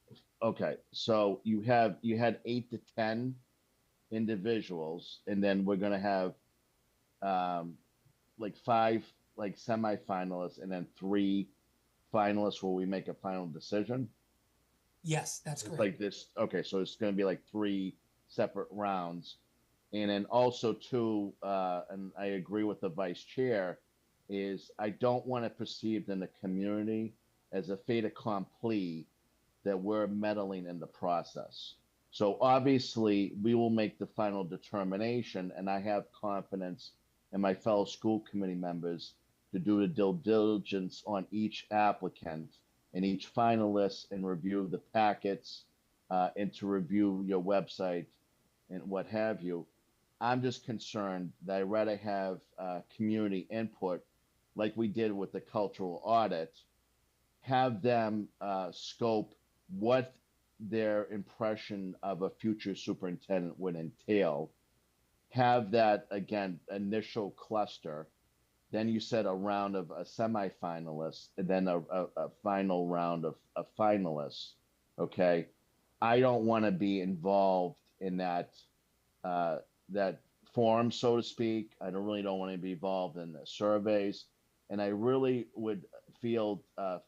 Okay, so you had 8 to 10 individuals, and then we're gonna have like 5 like semifinalists, and then 3 finalists where we make a final decision. Yes, that's correct. Like this. Okay, so it's gonna be like 3 separate rounds. And then also too, and I agree with the vice chair, is I don't want it perceived in the community as a fait accompli that we're meddling in the process. So obviously we will make the final determination, and I have confidence in my fellow school committee members to do the due diligence on each applicant and each finalist, and review the packets, and to review your website and what have you. I'm just concerned that I'd rather have community input, like we did with the cultural audit, have them scope what their impression of a future superintendent would entail, have that, again, initial cluster. Then you said a round of a semifinalist, and then a final round of finalists. Okay. I don't want to be involved in that that forum, so to speak. I don't want to be involved in the surveys, and I really would feel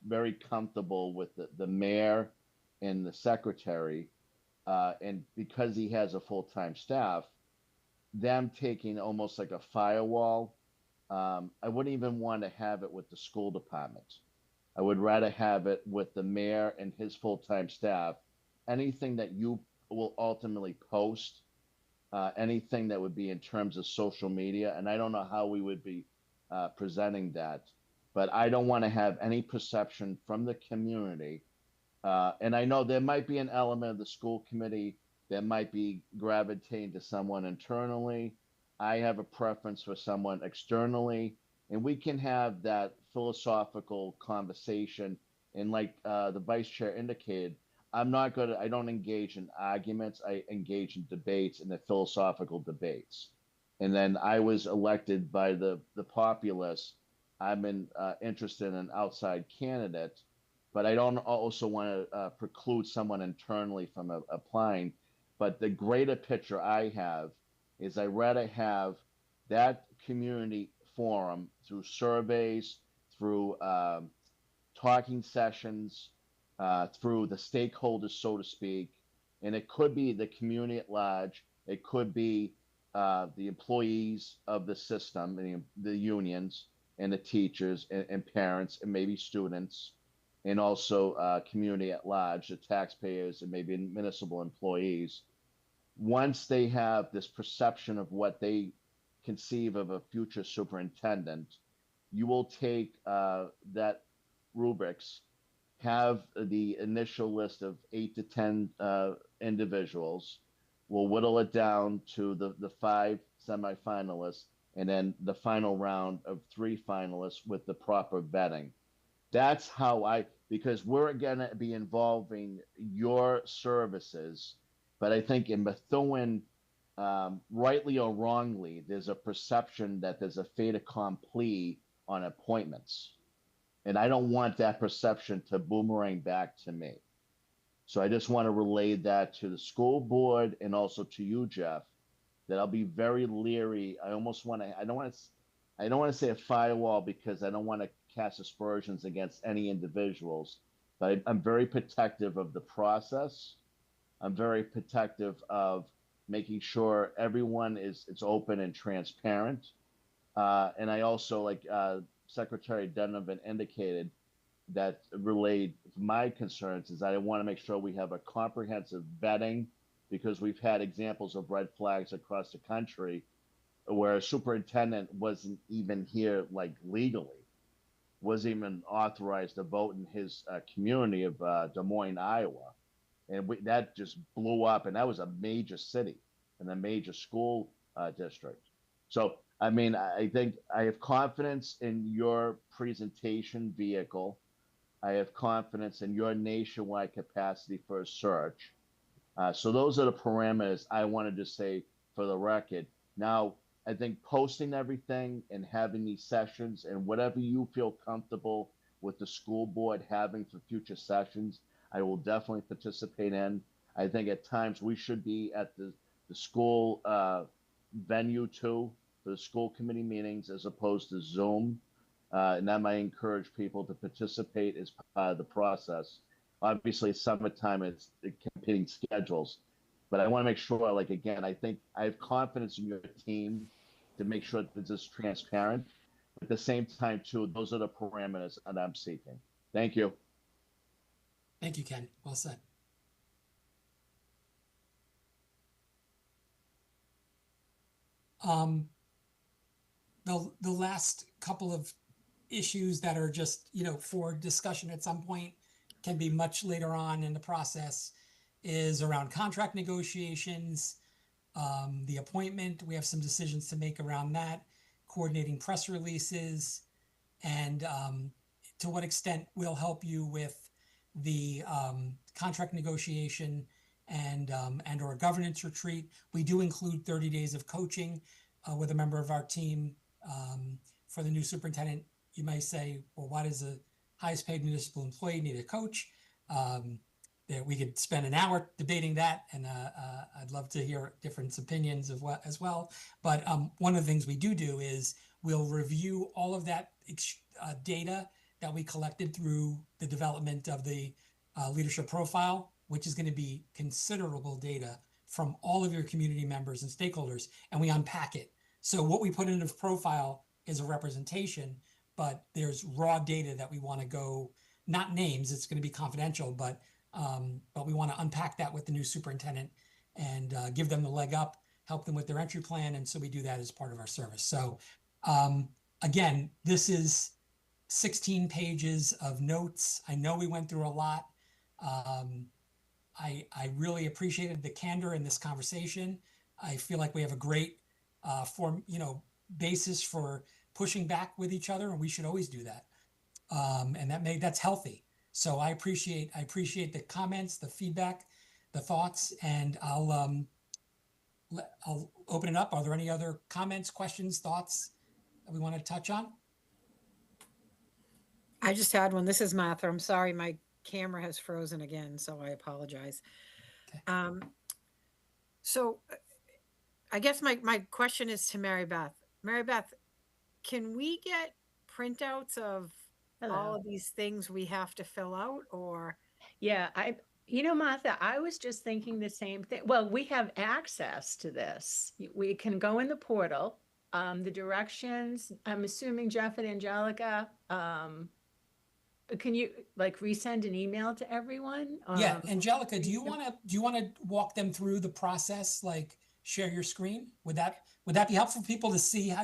very comfortable with the mayor and the secretary, and because he has a full-time staff, them taking almost like a firewall. I wouldn't even want to have it with the school department. I would rather have it with the mayor and his full-time staff. Anything that you will ultimately post, anything that would be in terms of social media, and I don't know how we would be presenting that, but I don't want to have any perception from the community And I know there might be an element of the school committee that might be gravitating to someone internally. I have a preference for someone externally, and we can have that philosophical conversation. And like the vice chair indicated, I don't engage in arguments. I engage in debates and the philosophical debates. And then I was elected by the populace. Interested in an outside candidate, but I don't also want to preclude someone internally from applying. But the greater picture I have is I rather have that community forum through surveys, through talking sessions, through the stakeholders, so to speak. And it could be the community at large. It could be the employees of the system, the unions, and the teachers, and parents, and maybe students, and also community at large, the taxpayers, and maybe municipal employees. Once they have this perception of what they conceive of a future superintendent, you will take that rubrics, have the initial list of 8 to 10 individuals. We'll whittle it down to the 5 semifinalists, and then the final round of 3 finalists with the proper vetting. That's how because we're going to be involving your services, but I think in Methuen, rightly or wrongly, there's a perception that there's a fait accompli on appointments. And I don't want that perception to boomerang back to me. So I just want to relay that to the school board and also to you, Jeff, that I'll be very leery. I don't want to say a firewall because I don't want to cast aspersions against any individuals, but I'm very protective of the process. I'm very protective of making sure everyone it's open and transparent. And I also, like Secretary Donovan indicated, that relayed my concerns is I want to make sure we have a comprehensive vetting, because we've had examples of red flags across the country where a superintendent wasn't even here, like legally, wasn't even authorized to vote in his community of Des Moines, Iowa. And that just blew up, and that was a major city and a major school district. So, I mean, I think I have confidence in your presentation vehicle. I have confidence in your nationwide capacity for a search. So those are the parameters I wanted to say for the record. Now, I think posting everything and having these sessions and whatever you feel comfortable with the school board having for future sessions, I will definitely participate in. I think at times we should be at the school venue too, for the school committee meetings, as opposed to Zoom. And that might encourage people to participate as part of the process. Obviously, summertime is competing schedules, but I want to make sure, like, again, I think I have confidence in your team to make sure that this is transparent. At the same time, too, those are the parameters that I'm seeking. Thank you. Thank you, Ken. Well said. The last couple of issues that are just, for discussion at some point, can be much later on in the process, is around contract negotiations, the appointment. We have some decisions to make around that, coordinating press releases, and to what extent we'll help you with the contract negotiation and or governance retreat. We do include 30 days of coaching with a member of our team for the new superintendent. You may say, well, why does the highest paid municipal employee need a coach? That we could spend an hour debating that, and I'd love to hear different opinions of what as well. But one of the things we do is we'll review all of that data that we collected through the development of the leadership profile, which is going to be considerable data from all of your community members and stakeholders, and we unpack it. So what we put in the profile is a representation, but there's raw data that we want to go, not names, it's going to be confidential, but we want to unpack that with the new superintendent and give them the leg up, help them with their entry plan. And so we do that as part of our service. So again, this is 16 pages of notes. I know we went through a lot. I really appreciated the candor in this conversation. I feel like we have a great basis for pushing back with each other, and we should always do that. And that's healthy. So I appreciate the comments, the feedback, the thoughts, and I'll open it up. Are there any other comments, questions, thoughts that we want to touch on? I just had one. This is Martha. I'm sorry, my camera has frozen again, so I apologize. Okay. So I guess my question is to Mary Beth. Mary Beth, can we get printouts of all Hello. of these things we have to fill out, or? Yeah, Martha, I was just thinking the same thing. Well, we have access to this. We can go in the portal. The directions, I'm assuming Jeff and Angelica, can you like resend an email to everyone? Yeah, Angelica, do you want to walk them through the process, like share your screen? Would that be helpful for people to see how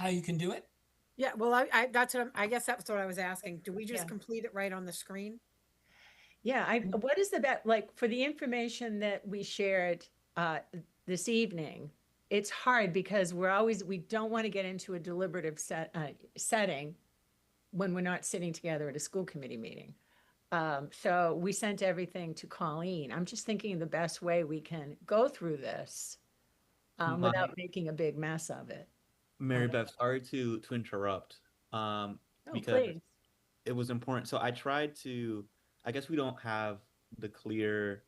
you can do it? Yeah, well, I guess that's what I was asking. Do we just Yeah. complete it right on the screen? Yeah, what is the best, like for the information that we shared this evening, it's hard because we don't want to get into a deliberative setting when we're not sitting together at a school committee meeting. So we sent everything to Colleen. I'm just thinking the best way we can go through this without making a big mess of it. Mary Beth, sorry to interrupt. Oh, Because please. it was important. So I guess we don't have the clear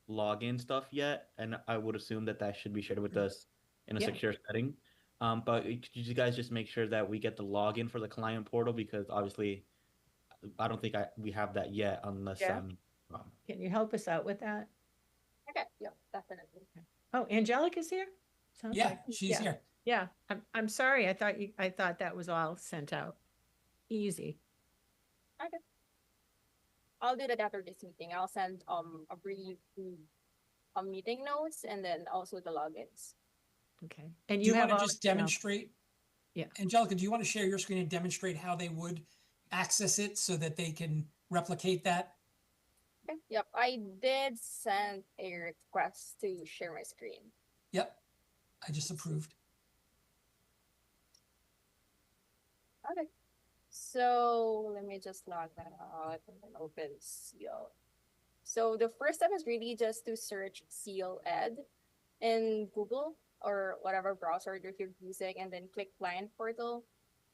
login stuff yet, and I would assume that should be shared with us in a Yeah. secure setting. But could you guys just make sure that we get the login for the client portal, because obviously I don't think we have that yet unless Yeah. I'm wrong. Can you help us out with that? Okay, yep, definitely. Oh, Angelica's here? Sounds Yeah, like- she's here. Yeah, I'm sorry. I thought that was all sent out. Easy. Okay. I'll do that after this meeting. I'll send a brief meeting notes and then also the logins. Okay. And Do you have want to all- just demonstrate? Yeah. Angelica, do you want to share your screen and demonstrate how they would access it so that they can replicate that? Okay. Yep, I did send a request to share my screen. Yep, I just approved. Okay. So let me just log that out and then open Seal. So the first step is really just to search Seal Ed in Google or whatever browser that you're using, and then click Client Portal.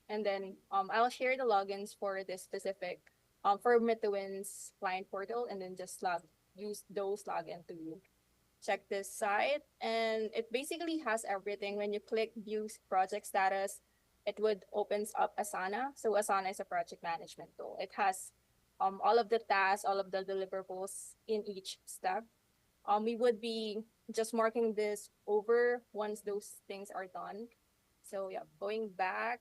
And then I'll share the logins for this specific for Methewen's client portal, and then just use those login to check this site. And it basically has everything. When you click View Project Status, it would opens up Asana. So Asana is a project management tool. It has all of the tasks, all of the deliverables in each step. We would be just marking this over once those things are done. So yeah, going back,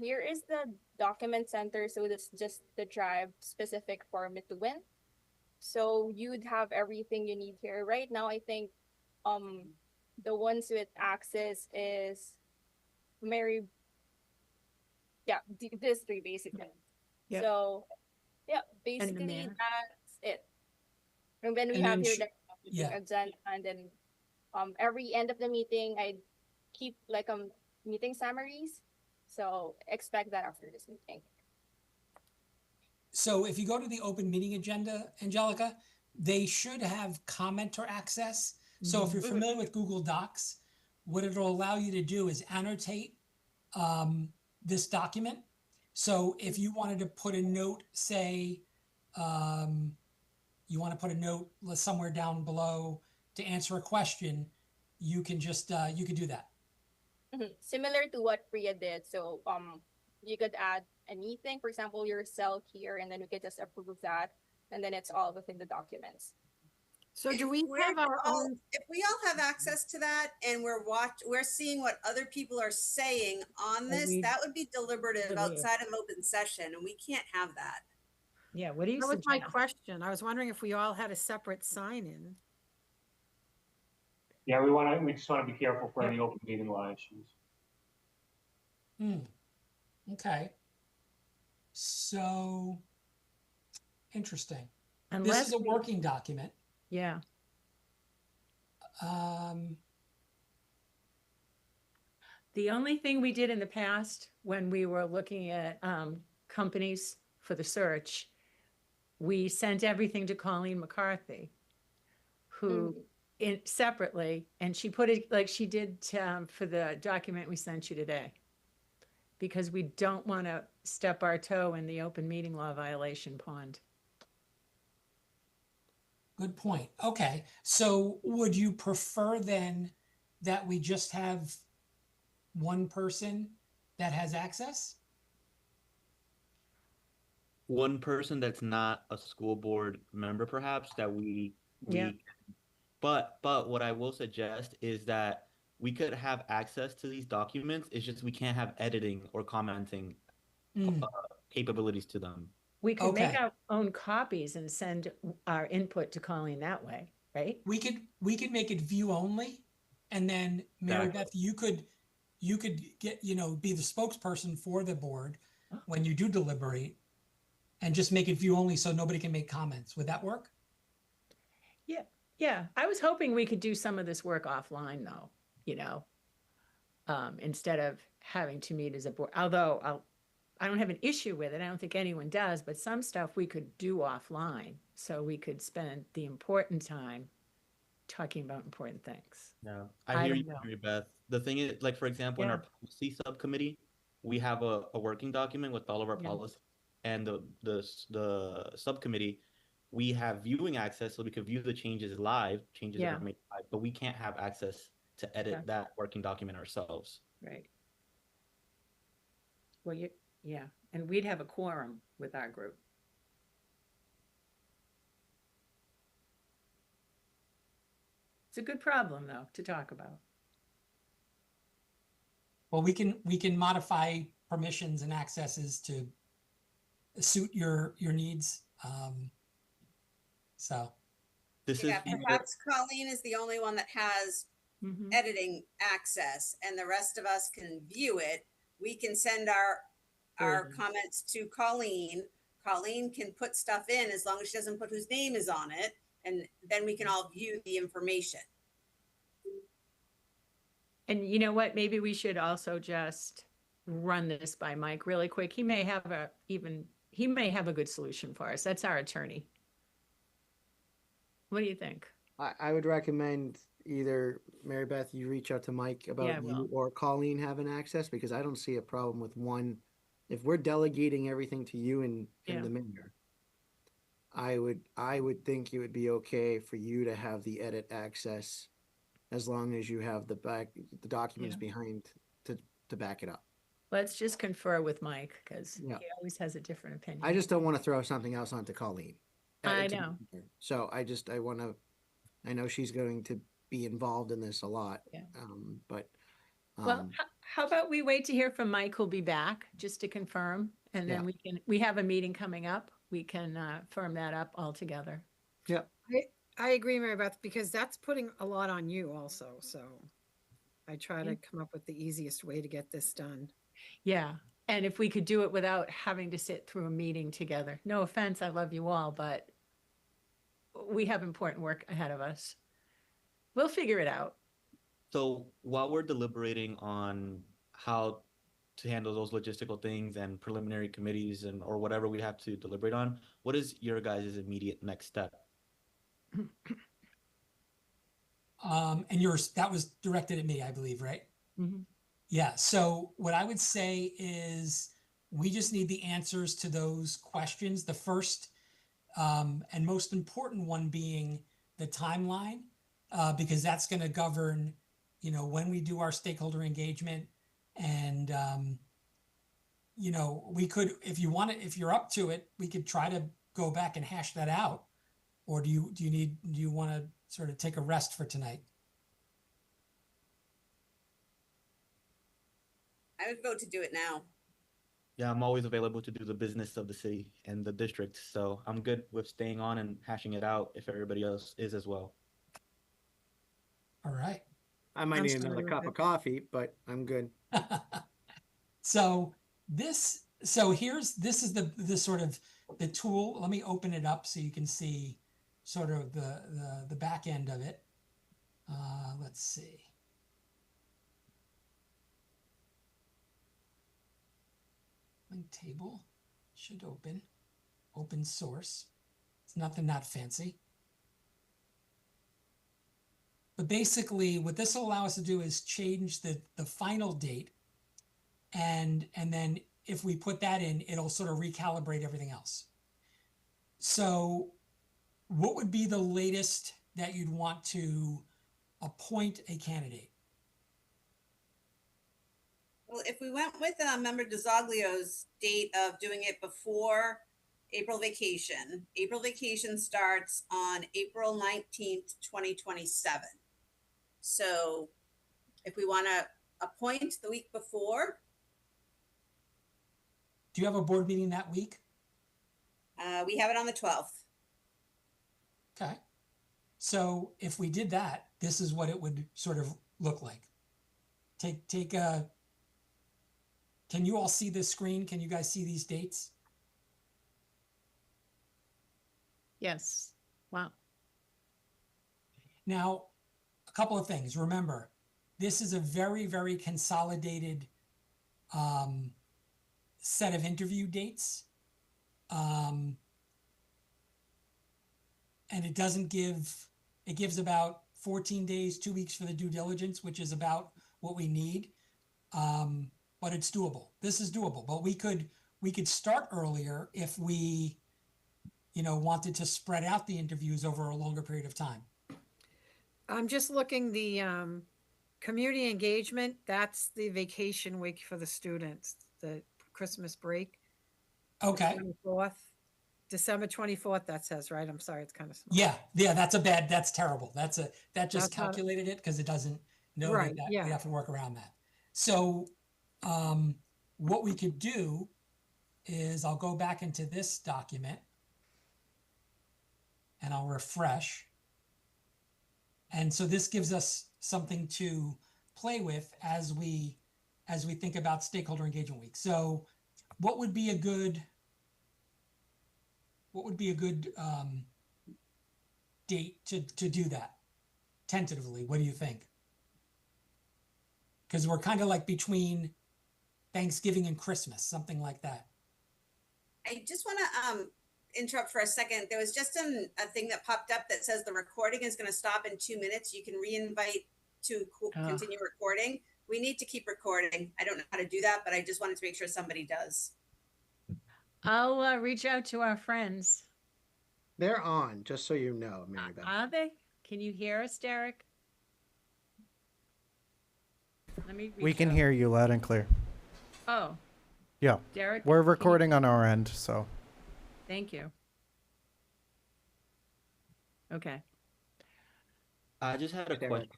here is the document center. So that's just the drive specific for Methuen. So you'd have everything you need here. Right now, I think the ones with access is Mary. Yeah, these three basically. Yep. So yeah, basically mayor. that's it. And then we And have then here she- the agenda, and then every end of the meeting, I keep like meeting summaries. So expect that after this meeting. So if you go to the open meeting agenda, Angelica, they should have commenter access. So if you're familiar with Google Docs, what it'll allow you to do is annotate this document. So if you wanted to put a note, say, you want to put a note somewhere down below to answer a question, you can just you can do that. Similar to what Priya did. So you could add anything, for example, your cell here, and then we could just approve that, and then it's all within the documents. So do we We're have our all- own? If we all have access to that and we're seeing what other people are saying on this, we- that would be deliberative Deliberative. outside of open session, and we can't have that. Yeah, what do you That was my suggest? question. I was wondering if we all had a separate sign in. Yeah, we just want to be careful for any open meeting law issues. Okay. So interesting. This Unless, is a working document. yeah, Um, the only thing we did in the past when we were looking at companies for the search, we sent everything to Colleen McCarthy, who separately, and she put it like she did for the document we sent you today. Because we don't want to step our toe in the open meeting law violation pond. Good point. Okay. So would you prefer then that we just have one person that has access? One person that's not a school board member, perhaps, that Yeah. but what I will suggest is that we could have access to these documents. It's just we can't have editing or commenting Mm, capabilities to them. We could make Okay. our own copies and send our input to Colleen that way, right? we could make it view only, and then Mary Exactly. Beth, you could get, be the spokesperson for the board when you do deliberate, and just make it view only so nobody can make comments. Would that work? Yeah. Yeah. I was hoping we could do some of this work offline though, instead of having to meet as a board. Although I don't have an issue with it. I don't think anyone does, but some stuff we could do offline so we could spend the important time talking about important things. Yeah, I I hear don't you, know. Mary Beth. The thing is, like for example, in Yeah. our policy subcommittee, we have a working document with all of our Yeah. policies, and the subcommittee, we have viewing access so we could view the changes live, changes that Yeah. are made live, but we can't have access to edit Yeah. that working document ourselves. Right. Well, yeah, and we'd have a quorum with our group. It's a good problem though to talk about. Well, we can modify permissions and accesses to suit your needs. So This Yeah, is perhaps Colleen is the only one that has Mhm. editing access and the rest of us can view it. We can send our Versions. comments to Colleen. Colleen can put stuff in as long as she doesn't put whose name is on it. And then we can all view the information. And you know what? Maybe we should also just run this by Mike really quick. He may have a good solution for us. That's our attorney. What do you think? I would recommend either Mary Beth, you reach out to Mike Yeah, I about you will. or Colleen having access, because I don't see a problem with one. If we're delegating everything to you and Yeah. the mayor, I would think it would be okay for you to have the edit access as long as you have the documents Yeah. behind to back it up. Let's just confer with Mike because Yeah. he always has a different opinion. I just don't want to throw something else onto Colleen. I to know. her. So I know she's going to be involved in this a lot. Yeah. But Well, how about we wait to hear from Mike, who'll be back, just to confirm, and then we have a meeting coming up. We can firm that up all together. yeah. I agree, Mary Beth, because that's putting a lot on you also. So I try to come up with the easiest way to get this done. Yeah. And if we could do it without having to sit through a meeting together. No offense, I love you all, but we have important work ahead of us. We'll figure it out. So while we're deliberating on how to handle those logistical things and preliminary committees or whatever we have to deliberate on, what is your guys' immediate next step? and that was directed at me, I believe, right? Mhm. Yeah. So what I would say is we just need the answers to those questions. The first and most important one being the timeline, because that's going to govern, when we do our stakeholder engagement. And, we could, if you're up to it, we could try to go back and hash that out. Or do you want to sort of take a rest for tonight? I would vote to do it now. Yeah, I'm always available to do the business of the city and the district, so I'm good with staying on and hashing it out if everybody else is as well. All right. I might I'm need sorry another with cup it. of coffee, but I'm good. So this is the sort of the tool, let me open it up so you can see sort of the back end of it. Let's see. Link table should open source. It's nothing that fancy. But basically what this will allow us to do is change the final date. And then if we put that in, it'll sort of recalibrate everything else. So what would be the latest that you'd want to appoint a candidate? Well, if we went with Member DeZoglio's date of doing it before April vacation starts on April 19th, 2027. So if we want to appoint the week before. Do you have a board meeting that week? We have it on the 12th. Okay. So if we did that, this is what it would sort of look like. Take a, can you all see this screen? Can you guys see these dates? Yes. Wow. Now, a couple of things. Remember, this is a very, very consolidated set of interview dates. And it doesn't give, it gives about 14 days, 2 weeks for the due diligence, which is about what we need. But it's doable. This is doable, but we could start earlier if we, wanted to spread out the interviews over a longer period of time. I'm just looking, the community engagement, that's the vacation week for the students, the Christmas break. Okay. December 24th, that says, right? I'm sorry, it's kind of small. Yeah, that's terrible. That just That's calculated it because it doesn't know Right, that yeah. we have to work around that. So what we could do is I'll go back into this document and I'll refresh. And so this gives us something to play with as we think about stakeholder engagement week. So what would be a good date to do that tentatively? What do you think? Because we're kind of like between Thanksgiving and Christmas, something like that. I just want to interrupt for a second. There was just a thing that popped up that says the recording is going to stop in 2 minutes. You can re-invite to continue recording. We need to keep recording. I don't know how to do that, but I just wanted to make sure somebody does. I'll reach out to our friends. They're on, just so you know, Mary Beth. Are they? Can you hear us, Derek? Let me We reach can out. hear you loud and clear. Oh, Yeah. Derek. We're can you- recording on our end, so. Thank you. Okay. I just had a Derek. question.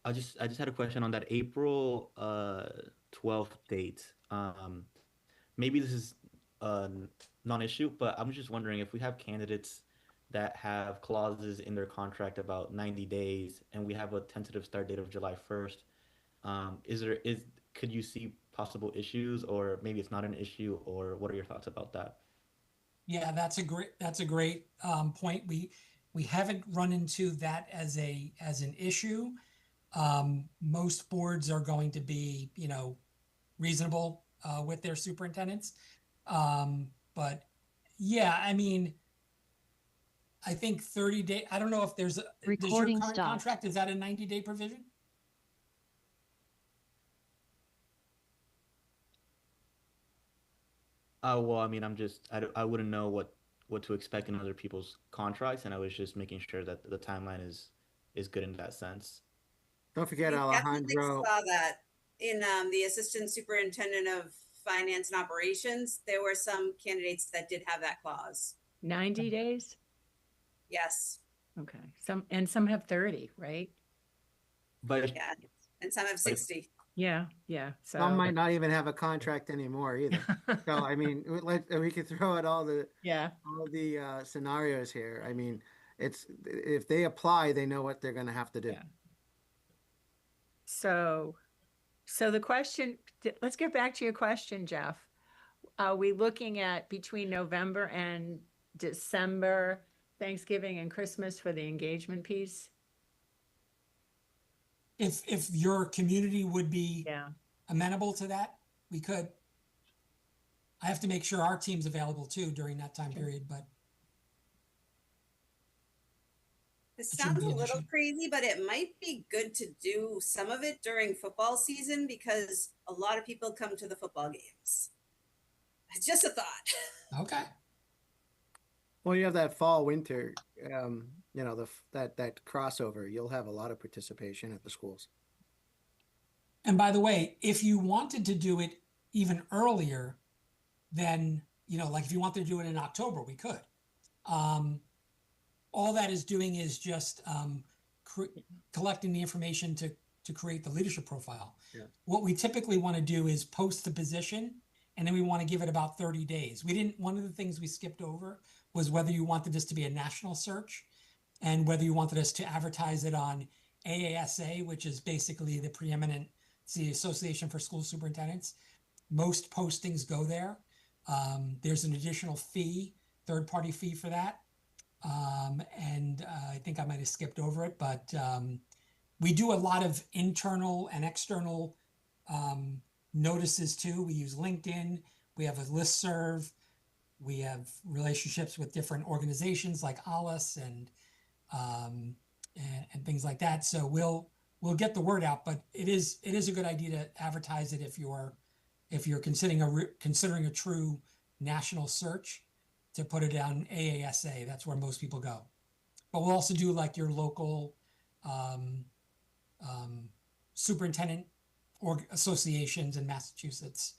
I just had a question on that April 12th date. Maybe this is a non-issue, but I'm just wondering if we have candidates that have clauses in their contract about 90 days and we have a tentative start date of July 1st. Could you see possible issues, or maybe it's not an issue, or what are your thoughts about that? Yeah, that's a great point. We haven't run into that as an issue. Most boards are going to be, reasonable with their superintendents. But yeah, I mean, I think 30 day, I don't know if does your Recording current stopped. contract, is that a 90-day provision? Well, I mean, I wouldn't know what to expect in other people's contracts, and I was just making sure that the timeline is good in that sense. Don't forget We definitely Alejandro. saw that in the assistant superintendent of finance and operations. There were some candidates that did have that clause. 90 days? Yes. Okay. Some have 30, right? But Yeah. And some have 60. Yeah. So Some might not even have a contract anymore either. So I mean, we could throw out all the scenarios here. I mean, if they apply, they know what they're going to have to do. Yeah. So the question, let's get back to your question, Jeff. are we looking at between November and December, Thanksgiving and Christmas for the engagement piece? If your community would be Yeah. amenable to that, we could. I have to make sure our team's available too during that time period, but This it shouldn't sounds be a an little issue. crazy, but it might be good to do some of it during football season because a lot of people come to the football games. It's just a thought. Okay. Well, you have that fall winter, you know, that crossover. You'll have a lot of participation at the schools. And by the way, if you wanted to do it even earlier, then, you know, like if you wanted to do it in October, we could. All that is doing is just collecting the information to create the leadership profile. Yeah. What we typically want to do is post the position, and then we want to give it about 30 days. One of the things we skipped over was whether you wanted this to be a national search and whether you wanted us to advertise it on AASA, which is basically it's the Association for School Superintendents. Most postings go there. There's an additional fee, third-party fee for that. And I think I might have skipped over it, but we do a lot of internal and external notices too. We use LinkedIn. We have a listserv. We have relationships with different organizations like ALICE and things like that. So we'll get the word out, but it is a good idea to advertise it if you're considering a true national search, to put it on AASA. That's where most people go. But we'll also do like your local superintendent or associations in Massachusetts.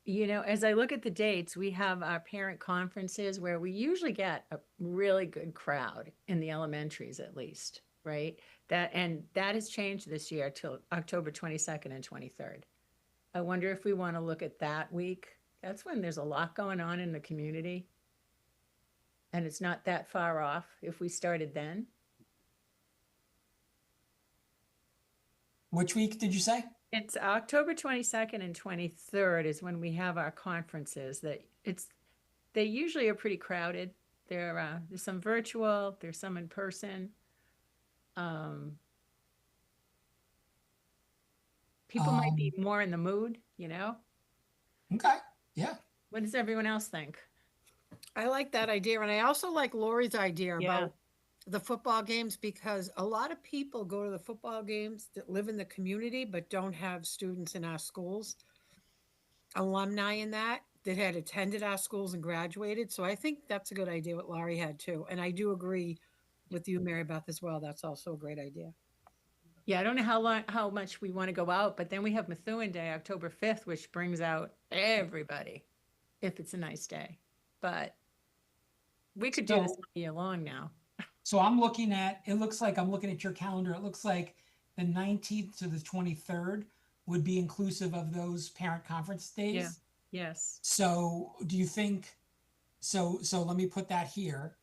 You know, as I look at the dates, we have our parent conferences where we usually get a really good crowd in the elementaries, at least, right? That has changed this year till October 22nd and 23rd. I wonder if we want to look at that week. That's when there's a lot going on in the community. And it's not that far off if we started then. Which week did you say? It's October 22nd and 23rd is when we have our conferences. They usually are pretty crowded. There's some virtual, there's some in person. People might be more in the mood, you know? Okay. Yeah. What does everyone else think? I like that idea. And I also like Lori's idea Yeah. about the football games, because a lot of people go to the football games that live in the community but don't have students in our schools, alumni in that had attended our schools and graduated. So I think that's a good idea what Laurie had too. And I do agree with you, Mary Beth, as well. That's also a great idea. Yeah, I don't know how much we want to go out, but then we have Methuen Day, October 5th, which brings out everybody if it's a nice day. But we could do this all year long now. So I'm looking at your calendar. It looks like the 19th to the 23rd would be inclusive of those parent conference days. Yeah. Yes. So do you think, so let me put that here,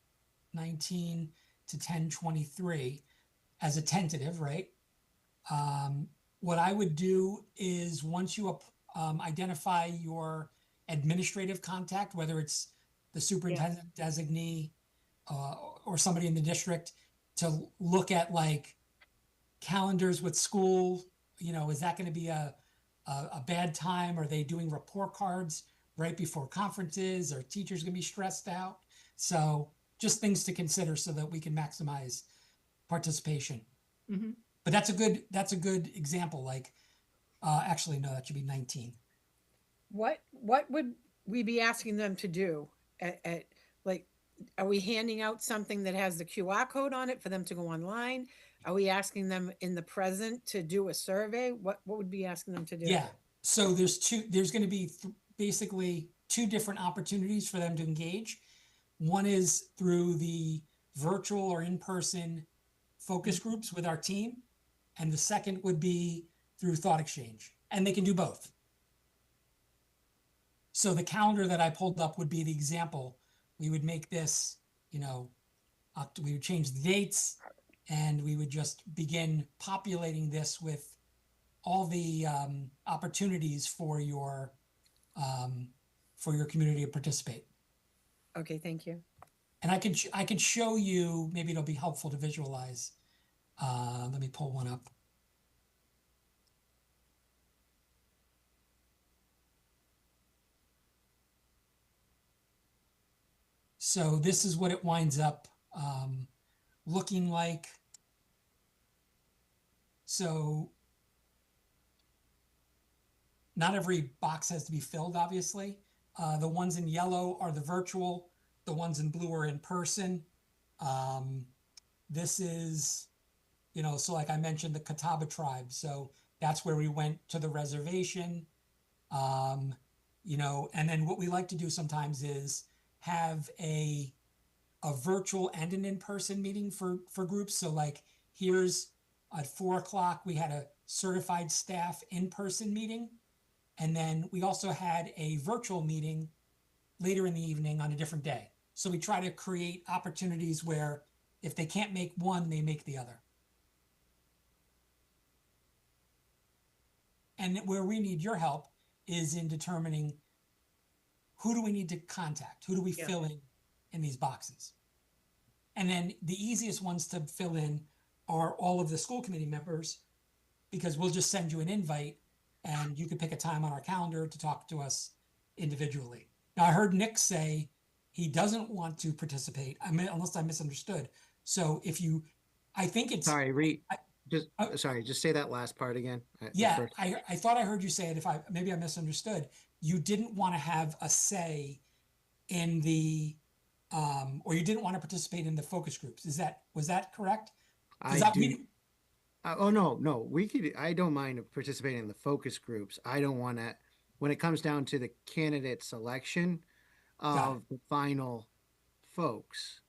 19 to 10/23 as a tentative, right? What I would do is once you identify your administrative contact, whether it's the superintendent designee or somebody in the district, to look at like calendars with school, you know, is that going to be a bad time? Are they doing report cards right before conferences? Are teachers going to be stressed out? So just things to consider so that we can maximize participation. Mm-hmm. But that's a good example. Like, actually, no, that should be 19. What would we be asking them to do at like, are we handing out something that has the QR code on it for them to go online? Are we asking them in the present to do a survey? What would be asking them to do? Yeah. So there's going to be basically two different opportunities for them to engage. One is through the virtual or in-person focus groups with our team. And the second would be through Thought Exchange. And they can do both. So the calendar that I pulled up would be the example. We would make this, you know, we would change the dates and we would just begin populating this with all the opportunities for your community to participate. Okay, thank you. And I could show you, maybe it'll be helpful to visualize. Let me pull one up. So this is what it winds up looking like. So not every box has to be filled, obviously. The ones in yellow are the virtual. The ones in blue are in person. This is, you know, so like I mentioned, the Catawba tribe. So that's where we went to the reservation. You know, and then what we like to do sometimes is have a virtual and an in-person meeting for groups. So like here's at 4 o'clock, we had a certified staff in-person meeting. And then we also had a virtual meeting later in the evening on a different day. So we try to create opportunities where if they can't make one, they make the other. And where we need your help is in determining who do we need to contact? Who do we fill in these boxes? And then the easiest ones to fill in are all of the school committee members, because we'll just send you an invite and you can pick a time on our calendar to talk to us individually. Now, I heard Nick say he doesn't want to participate, unless I misunderstood. So if you, I think it's... Sorry, sorry, just say that last part again. Yeah, I thought I heard you say it. Maybe I misunderstood. You didn't want to have a say in the, or you didn't want to participate in the focus groups. Was that correct? Oh, no, I don't mind participating in the focus groups. I don't want to, when it comes down to the candidate selection of the final folks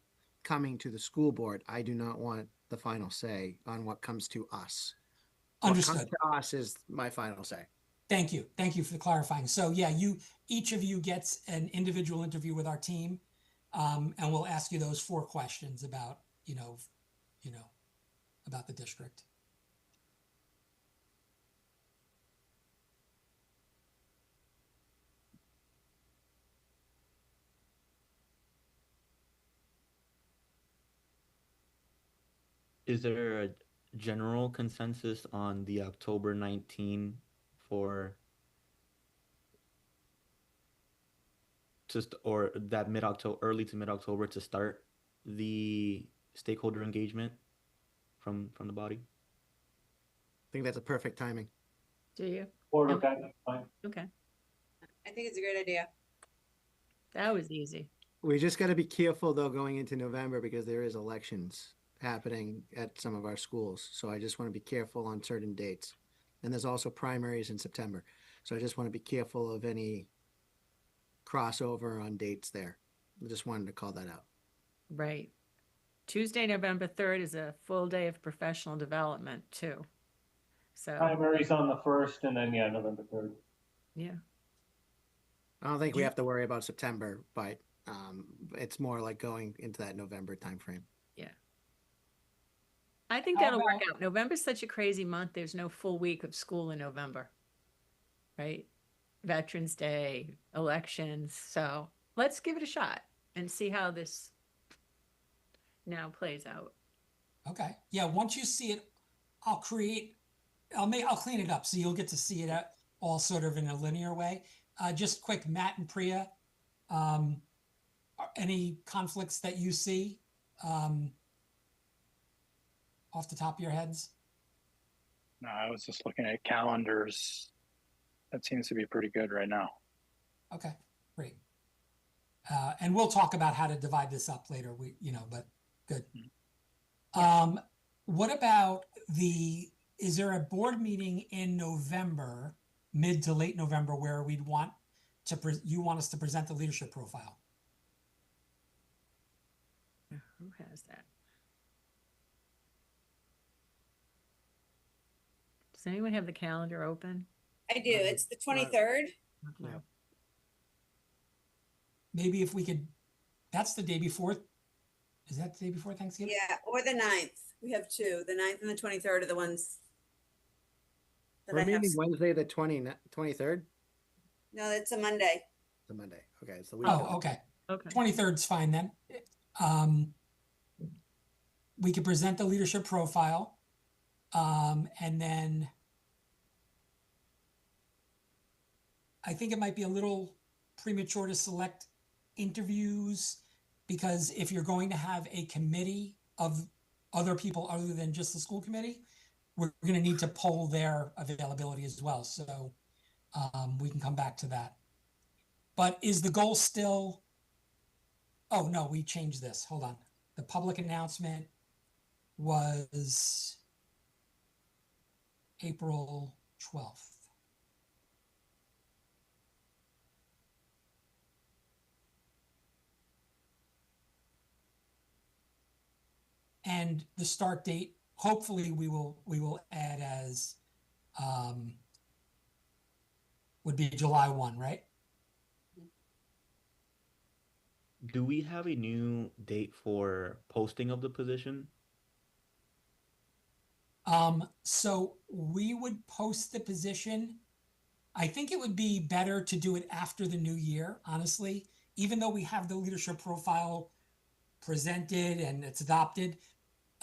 coming to the school board, I do not want the final say on what comes to us. Understood. What comes to us is my final say. Thank you. Thank you for clarifying. So yeah, each of you gets an individual interview with our team. And we'll ask you those 4 questions about, about the district. Is there a general consensus on the October 19 for or that mid-October, early to mid-October to start the stakeholder engagement from the body? I think that's a perfect timing. Do you? Or with that, fine. Okay, I think it's a great idea. that was easy. We just got to be careful though going into November, because there is elections happening at some of our schools. So I just want to be careful on certain dates. And there's also primaries in September. So I just want to be careful of any crossover on dates there. I just wanted to call that out. Right. Tuesday, November 3rd is a full day of professional development too. So Primaries on the 1st and then, November 3rd. yeah. I don't think we have to worry about September, but it's more like going into that November timeframe. Yeah. I think that'll work out. November's such a crazy month. There's no full week of school in November, right? Veterans Day, elections. So let's give it a shot and see how this now plays out. Okay. Yeah. Once you see it, I'll clean it up so you'll get to see it all sort of in a linear way. Just quick, Matt and Priya, any conflicts that you see off the top of your heads? No, I was just looking at calendars. That seems to be pretty good right now. Okay, great. And we'll talk about how to divide this up later. But good. What about is there a board meeting in November, mid to late November, where you want us to present the leadership profile? Who has that? Does anyone have the calendar open? I do. It's the 23rd. Okay. Maybe if we could, that's the day before. Is that the day before Thanksgiving? Yeah, or the 9th. We have 2. The 9th and the 23rd are the ones that We're I have. meeting Wednesday, the 23rd. No, it's a Monday. It's a Monday. Okay, it's the week. Oh, okay. Okay. 23rd's fine then. Um, we could present the leadership profile. And then I think it might be a little premature to select interviews, because if you're going to have a committee of other people other than just the school committee, we're going to need to poll their availability as well. So we can come back to that. But is the goal still? Oh, no, we changed this. Hold on. The public announcement was April 12th. And the start date, hopefully we will add as would be July 1, right? Do we have a new date for posting of the position? So we would post the position. I think it would be better to do it after the new year, honestly, even though we have the leadership profile presented and it's adopted.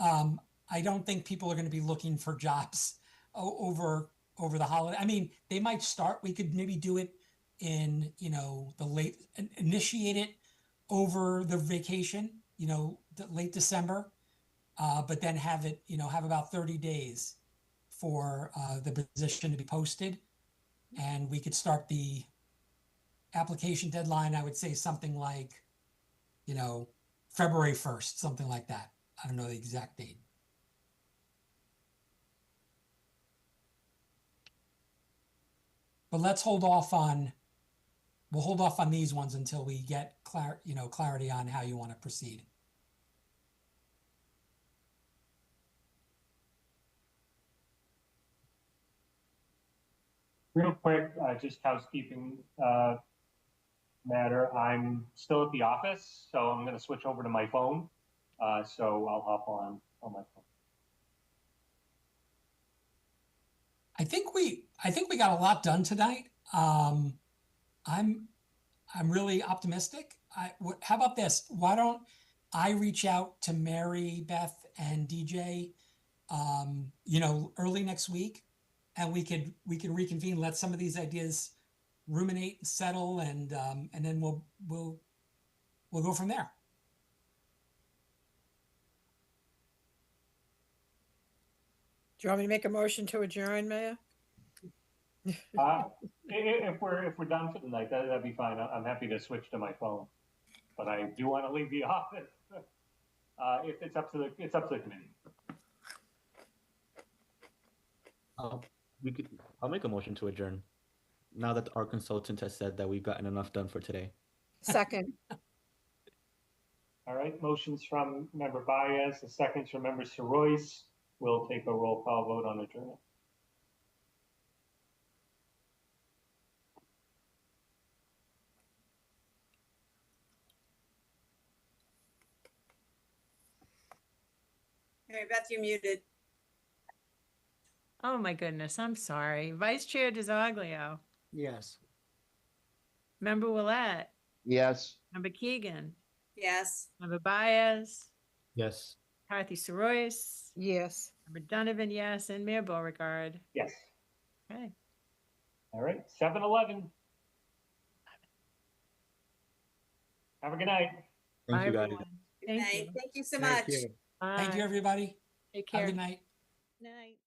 I don't think people are going to be looking for jobs over the holiday. I mean, they might start. We could maybe do it in, initiate it over the vacation, the late December, but then have it, have about 30 days for the position to be posted. And we could start the application deadline, I would say something like, February 1st, something like that. I don't know the exact date. But let's hold off on, we'll hold off on these ones until we get clarity on how you want to proceed. Real quick, just housekeeping matter. I'm still at the office, so I'm going to switch over to my phone. So I'll hop on my phone. I think we got a lot done tonight. I'm really optimistic. How about this? Why don't I reach out to Mary, Beth, and DJ, early next week, and we can reconvene, let some of these ideas ruminate and settle, and then we'll go from there. Do you want me to make a motion to adjourn, Mayor? If we're done for the night, that'd be fine. I'm happy to switch to my phone, but I do want to leave the office. If it's up to the committee. I'll make a motion to adjourn. Now that our consultant has said that we've gotten enough done for today. Second. All right, motions from member Baez, the seconds from member Royce. We'll take a roll call vote on adjournment. Mary Beth, you're muted. Oh my goodness, I'm sorry. Vice Chair DeZoglio, Yes. Member Willett, Yes. Member Keegan, Yes. Member Baez, Yes. Kathy Soroyce, Yes. Member Donovan, yes, and Mayor Beauregard. Yes. Okay. All right, 7-11. Have a good night. Thank Bye, you, guys. everyone. Good Thank night. you. Thank you so Thank much. you. Thank you, Bye. everybody. Take Have care. a good night. Night.